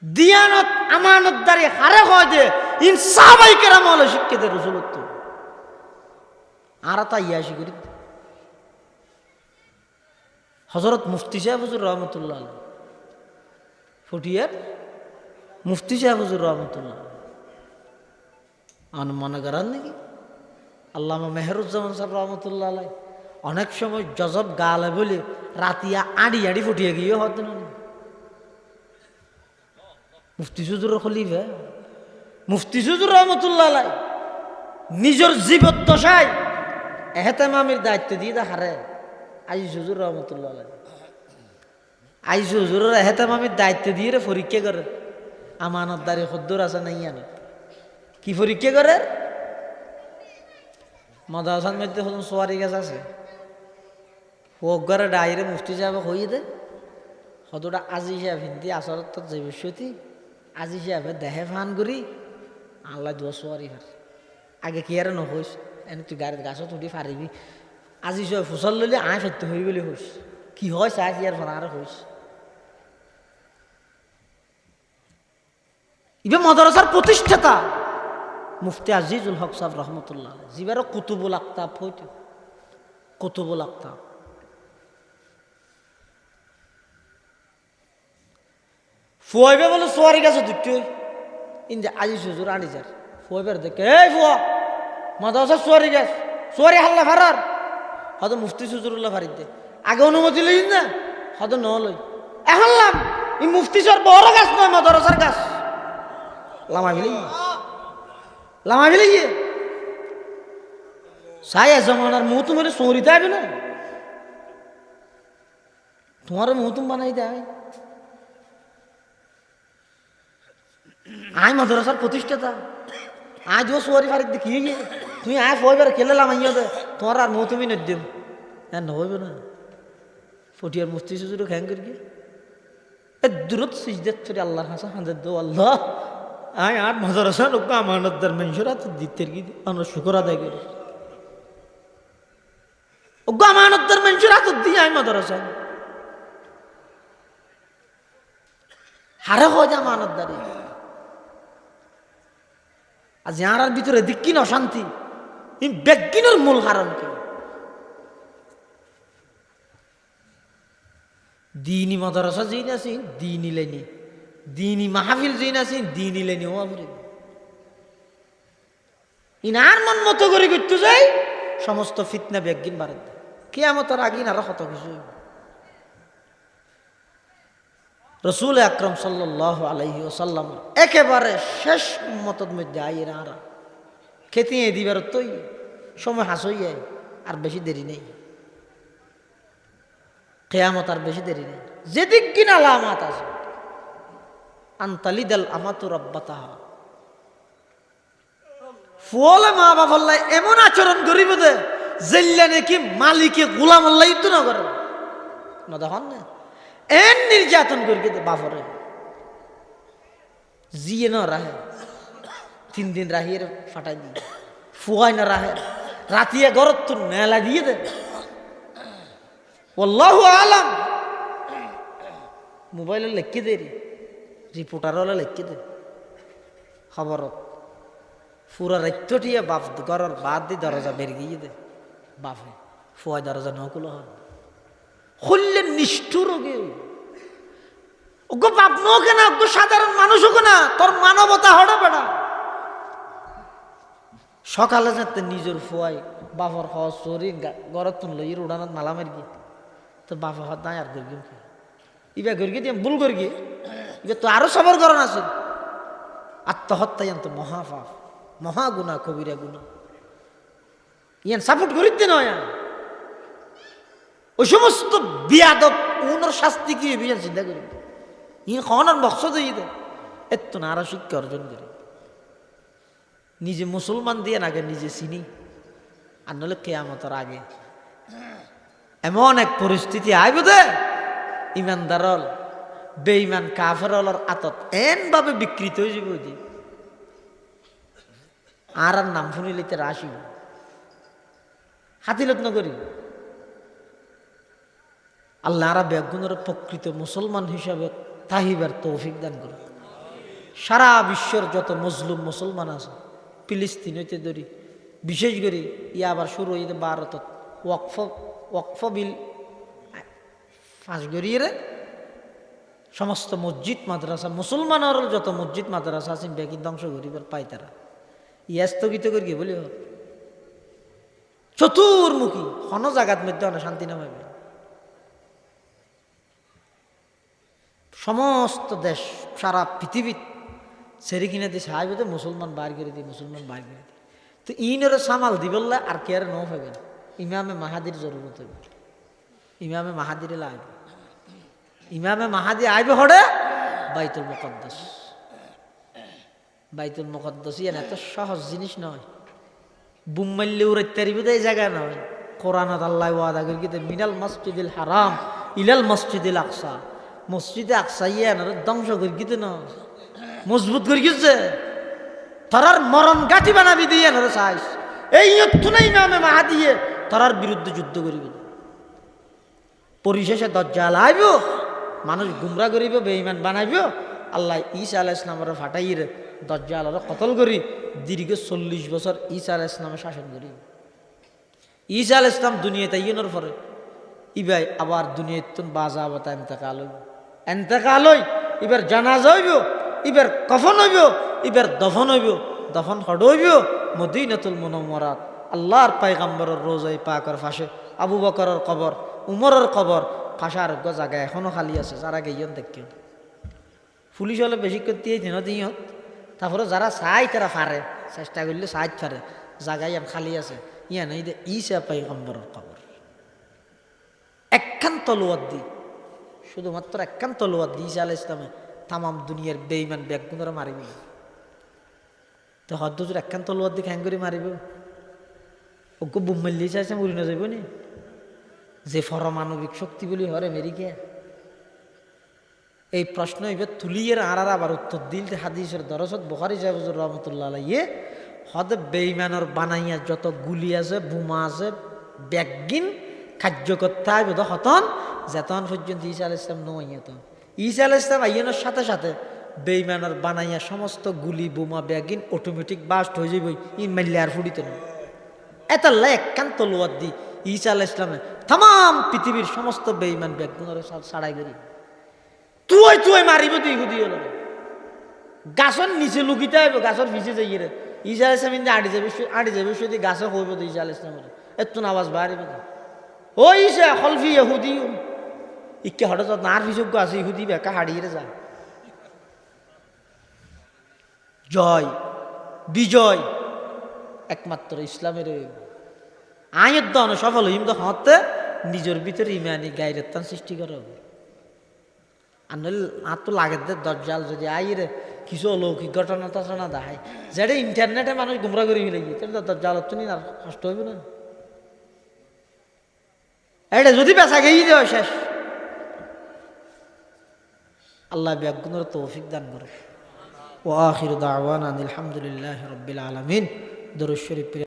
दियानत अमानत दारी हारे हो दे इन साहबाई केराम হলো শিক্ষিত রাসূলত্ব আর তা ইয়াশি করি হযরত মুফতি সাহেব হুজুর রহমাতুল্লাহ আলাইহি ফটিয়ার মুফতি সাহেব হুজুর রহমাতুল্লাহ আন মনে করেন নাকি আল্লামা মেহরুজ্জামান সাহেব রহমাতুল্লাহ আলাইহি অনেক সময় জজব গালে বলে রাতিয়া আড়ি আড়ি ফুটিয়ে গিয়ে হতো না মুফতি হুজুর খলিফা মুফতি হুজুর রহমাতুল্লাহ আলাইহি নিজের জীবদ্দশায় এহতেমামের দায়িত্ব দিয়ে হারে আইজ হুজুর রহমাতুল্লাহ আলাইহি আইজ হুজুরের এহতেমামের দায়িত্ব দিয়ে পরীক্ষা করে আমানতদারি খদ্দর আছে নাই আনে কি পরীক্ষা করে মাদ্রাসার মধ্যে হল সোয়ারি গাছ আছে হোক ঘরে ডাইরে মুফতি সাহেব হইয়ে দে হতটা আজি সাহেব হিন্দি আসরত যে বসতি আজি সাহেব দেহে ফান করি আল্লাহ দোয়া সোয়ারি হার আগে কি আর নহইস এনে তুই গাড়ির গাছত উঠি ফারিবি আজি সাহেব ফসল লইলে আয় ফেরতে হই বলে হইস কি হয় চাই কি আর ফান আর হইস ইবে মাদ্রাসার প্রতিষ্ঠাতা মুফতি আজিজুল হক সাহেব রহমতুল্লাহ জিবারও কুতুবুল আক্তাব হইত কুতুবুল আক্তাব ফুয়াইবে বলে সোয়ারি গেছে দুটো ইন্দে আজি হুজুর আনি যার ফুয়াইবার দেখে এই ফুয়া মাদ্রাসা সোয়ারি গেছ সোয়ারি হাল্লা ফারার হয়তো মুফতি হুজুরুল্লাহ ফারিদ দে আগে অনুমতি লই না হয়তো ন লই এখন লাম এই মুফতি সর বড় গাছ নয় মাদ্রাসার গাছ লামা বিলে গিয়ে সায়া জমানার মুহ তোমার সৌরিতে হবে না তোমার মুহ তুমি বানাই দেয় আয় মাদ্রাসার প্রতিষ্ঠাতা আজ ও সোয়ারি ফারিক দেখিয়ে গিয়ে তুমি আয় ফয়বার খেলে লামাইয়া দে তোমার আর মুহ তুমি নদ্যম হ্যাঁ নহইবে না ফটিয়ার মুফতি সুজুর খ্যাং করি গিয়ে দূরত সিজদাত করে আল্লাহর হাসা হাজার দো আল্লাহ আয় আর মাদ্রাসা লোক আমানতদার মানুষরা তো দিতে কি আমরা শুকর আদায় করি ওগো আমানতদার মানুষরা তো দিয়ে আয় মাদ্রাসা হারে হয় আমানতদারি আর যার ভিতরে দিকিন অশান্তি এই বেগিনের মূল কারণ কি দিনী মাদ্রাসা যেই আছি দিনী লাইনি দিনী মাহফিল যেই আছি দিনী লাইনি হওয়া পড়ে ইনার মন মতো করে করতে যাই সমস্ত ফিতনা বেগিন বাড়ে কিয়ামতের আগিন আরো কত কিছু রসুল আকরম সাল্লাল্লাহু আলাইহি ওয়াসাল্লাম একেবারে শেষ উম্মতের মধ্যে আইরা আরা খেতিয়ে দিবার তৈ সময় হাসই যায় আর বেশি দেরি নেই কিয়ামত আর বেশি দেরি নেই যেদিক কিনা আলামাত আছে আনতালিদাল আমাতু রাব্বাতাহা ফুলে মা বাবাল্লাই এমন আচরণ করিব দে জেল্লা নাকি মালিকে গোলাম আল্লাহ ইতো না করে না দেখুন না এন নির্যাতন করি দে বাপরে জিয়ে না রাহে 3 দিন রাহিয়ে ফাটাই দিয়ে ফুয়াই না রাহে রাতিয়া গরত তো মেলা দিয়ে দে আল্লাহু আলাম মোবাইলে লিখে দে রিপোর্টার লিখে দে খবর পুরা রাত্যটিয়া বাপ ঘরের বাদ দিয়ে দরজা বের গিয়ে দে বাপে ফুয়াই দরজা নকুলো হয় খুললে নিষ্ঠুর ওগো বাপ নোকে না ওগো সাধারণ মানুষ হোক না তোর মানবতা হড়ে বেড়া সকালে যাতে নিজের ফুয়াই বাপর হওয়া চরি ঘর তুললো ইর উড়ানত মালামের গিয়ে তো বাপা হাত নাই আর গর্গিম ইবা গর্গি দিয়ে ভুল গর্গি ইবা তো আরো সবর করণ আছে আত্মহত্যাই তো মহাপাপ মহাগুণা কবিরা গুণা ইয়ান সাপোর্ট করিতে নয় ওই সমস্ত বিয়াদব উনার শাস্তি কি বিয়ান চিন্তা করি ইন খাওয়ানোর বক্সদ হয়ে দেয় এত না আরো শিক্ষা অর্জন করে নিজে মুসলমান দিয়ে আগে নিজে চিনি আর নলে কিয়ামতের আগে এমন এক পরিস্থিতি আইব দে ইমানদারল বেঈমান কাফেরলর আতত এন ভাবে বিকৃত হয়ে যাব যে আর নাম শুনিলে আসিব হাতিলত নগরী আল্লাহ আরা বেগুনের প্রকৃত মুসলমান হিসাবে তাহিবার তৌফিক দান করে সারা বিশ্বের যত মজলুম মুসলমান আছে ফিলিস্তিন হইতে ধরি বিশেষ করে ইয়া আবার শুরু হইতে ভারত ওয়াকফ বিল ফাঁস গড়িয়ে সমস্ত মসজিদ মাদ্রাসা মুসলমানের যত মসজিদ মাদ্রাসা আছে বেগি ধ্বংস করিবার পাই তারা ইয়া স্থগিত করি বলি চতুর্মুখী হন জায়গার মধ্যে অনেক শান্তি নামাইবে সমস্ত দেশ সারা পৃথিবী সেরি কিনে দিয়ে সাহায্য দিয়ে মুসলমান বার করে দিই মুসলমান বার করে দিই তো ইনরে সামাল দিবল্লা আর কে আর ন পাবেন ইমামে মাহাদির জরুরত হইব ইমামে মাহাদিরে লাগবে ইমামে মাহাদি আইবে হড়ে বাইতুল মুকদ্দাস বাইতুল মুকদ্দাস ইয়ান এত সহজ জিনিস নয় বুম মারলে উড়াইতারিবে এই জায়গা নয় কোরআনত আল্লাহ ওয়াদা করি মিনাল মসজিদিল হারাম ইলাল মসজিদিল আকসা মসজিদে আকসা ইয়ান ধ্বংস করি গিতে না মজবুত করি গেছে তারার মরণ গাঠি বানাবি দিয়ে না চাইস এই নাই ইমামে মাহাদিয়ে তারার বিরুদ্ধে যুদ্ধ করিব পরিশেষে দজ্জাল আইব মানুষ গুমরা করিব বেঈমান বানাইব আল্লাহ ঈসা আলাইহিস সালামের ফাটাইরে দজ্জালরে কতল করি দীর্ঘ 40 বছর ঈসা আলাইহিস সালামের শাসন করি। ঈসা আলাইহিস সালাম দুনিয়াতে ইয়নোর পরে ইবাই আবার দুনিয়াতুন বাজা আবতা এন্তেকাল হই এবার জানাজা হইব, এবার কফন হইব, এবার দফন হইব, দফন হইব মদিনাতুল মুনাওয়ারাত আল্লাহর পয়গম্বরের রোজায়ে পাকের পাশে আবু বকরের কবর, উমরের কবর, ফাঁসা আরোগ্য জায়গা এখনো খালি আছে, যারা গেইন দেখি পুলিশ হলে বেশি করতে দিন তারপরে যারা চাই তারা ফারে, চেষ্টা করলে সাইড ফারে, জায়গায় আর খালি আছে ইয়া নাই দে ঈসা পয়গম্বরের কবর। একখান তলোয়ার দি, শুধুমাত্র একখান তলোয়ার দি ঈসা আলাইহিস সালামে তামাম দুনিয়ার বেঈমান ব্যাগগুলোরা মারিব। তো হদ্দুর একখান তলোয়ার দি খ্যাং করে মারিব, ওকে বুম মারলেই চাইছে মরি না যাইব নি, যে পরমাণবিক শক্তি বলি হর আমেরিকা। এই প্রশ্ন এবার তুলিয়ের আর আবার উত্তর দিল হাদিসের দরজত বুখারী সাহেব হুজুর রহমতুল্লাহ আলাইহি হদ বেঈমানের বানাইয়া যত গুলি আছে, বোমা আছে, ব্যাগিন খাদ্য করতে হয় বোধ হতন যেতন পর্যন্ত ঈসা আলাইহিস সালাম নইয়াত। ঈসা আলাইহিস সালাম আইয়ানোর সাথে সাথে বেঈমানের বানাইয়া সমস্ত গুলি বোমা ব্যাগিন অটোমেটিক বাস্ট হয়ে যাবে, ইন মারলে আর ফুটিত না। এতাল্লা একখান তলোয়ার দি ঈসা আলাইহিস সালামে তাম পৃথিবীর সমস্ত বেঈমান ব্যাগগুলোর ছাড়াই করি তুই তুই মারিব তুই হুদি হল গাছর নিচে লুকিতে হইব, গাছর পিছিয়ে যাই রে ঈসা আলাইহিস সালাম আড়ি যাবে যদি গাছে হইব তো ঈসা আলাইহিস সালামের এত আওয়াজ বাড়িব ও ঈসা খলফি ইহুদি ইকে হঠাৎ নার বিযোগ্য আছে ইহুদি বেকা হারিয়ে যায়। জয় বিজয় একমাত্র ইসলামের আয়ের দন সফল হইম তো হতে নিজের ভিতরে ইমানি গায়রতান সৃষ্টি করে। আর তো লাগে দজ্জাল যদি আইরে কিছু অলৌকিক ঘটনা টটনা দেখায় যেটা ইন্টারনেটে মানুষ গুমরা করে ফেলে গিয়ে তাহলে দজ্জাল তো আর কষ্ট হইব না। এটা যদি বেচা গেই দেওয়া শেষ। আল্লাহ ব্যাগুনের তৌফিক দান করে। ওয়া আখিরু দাওয়ানা আলহামদুলিল্লাহি রাব্বিল আলামিন। দরুদ শরীফ।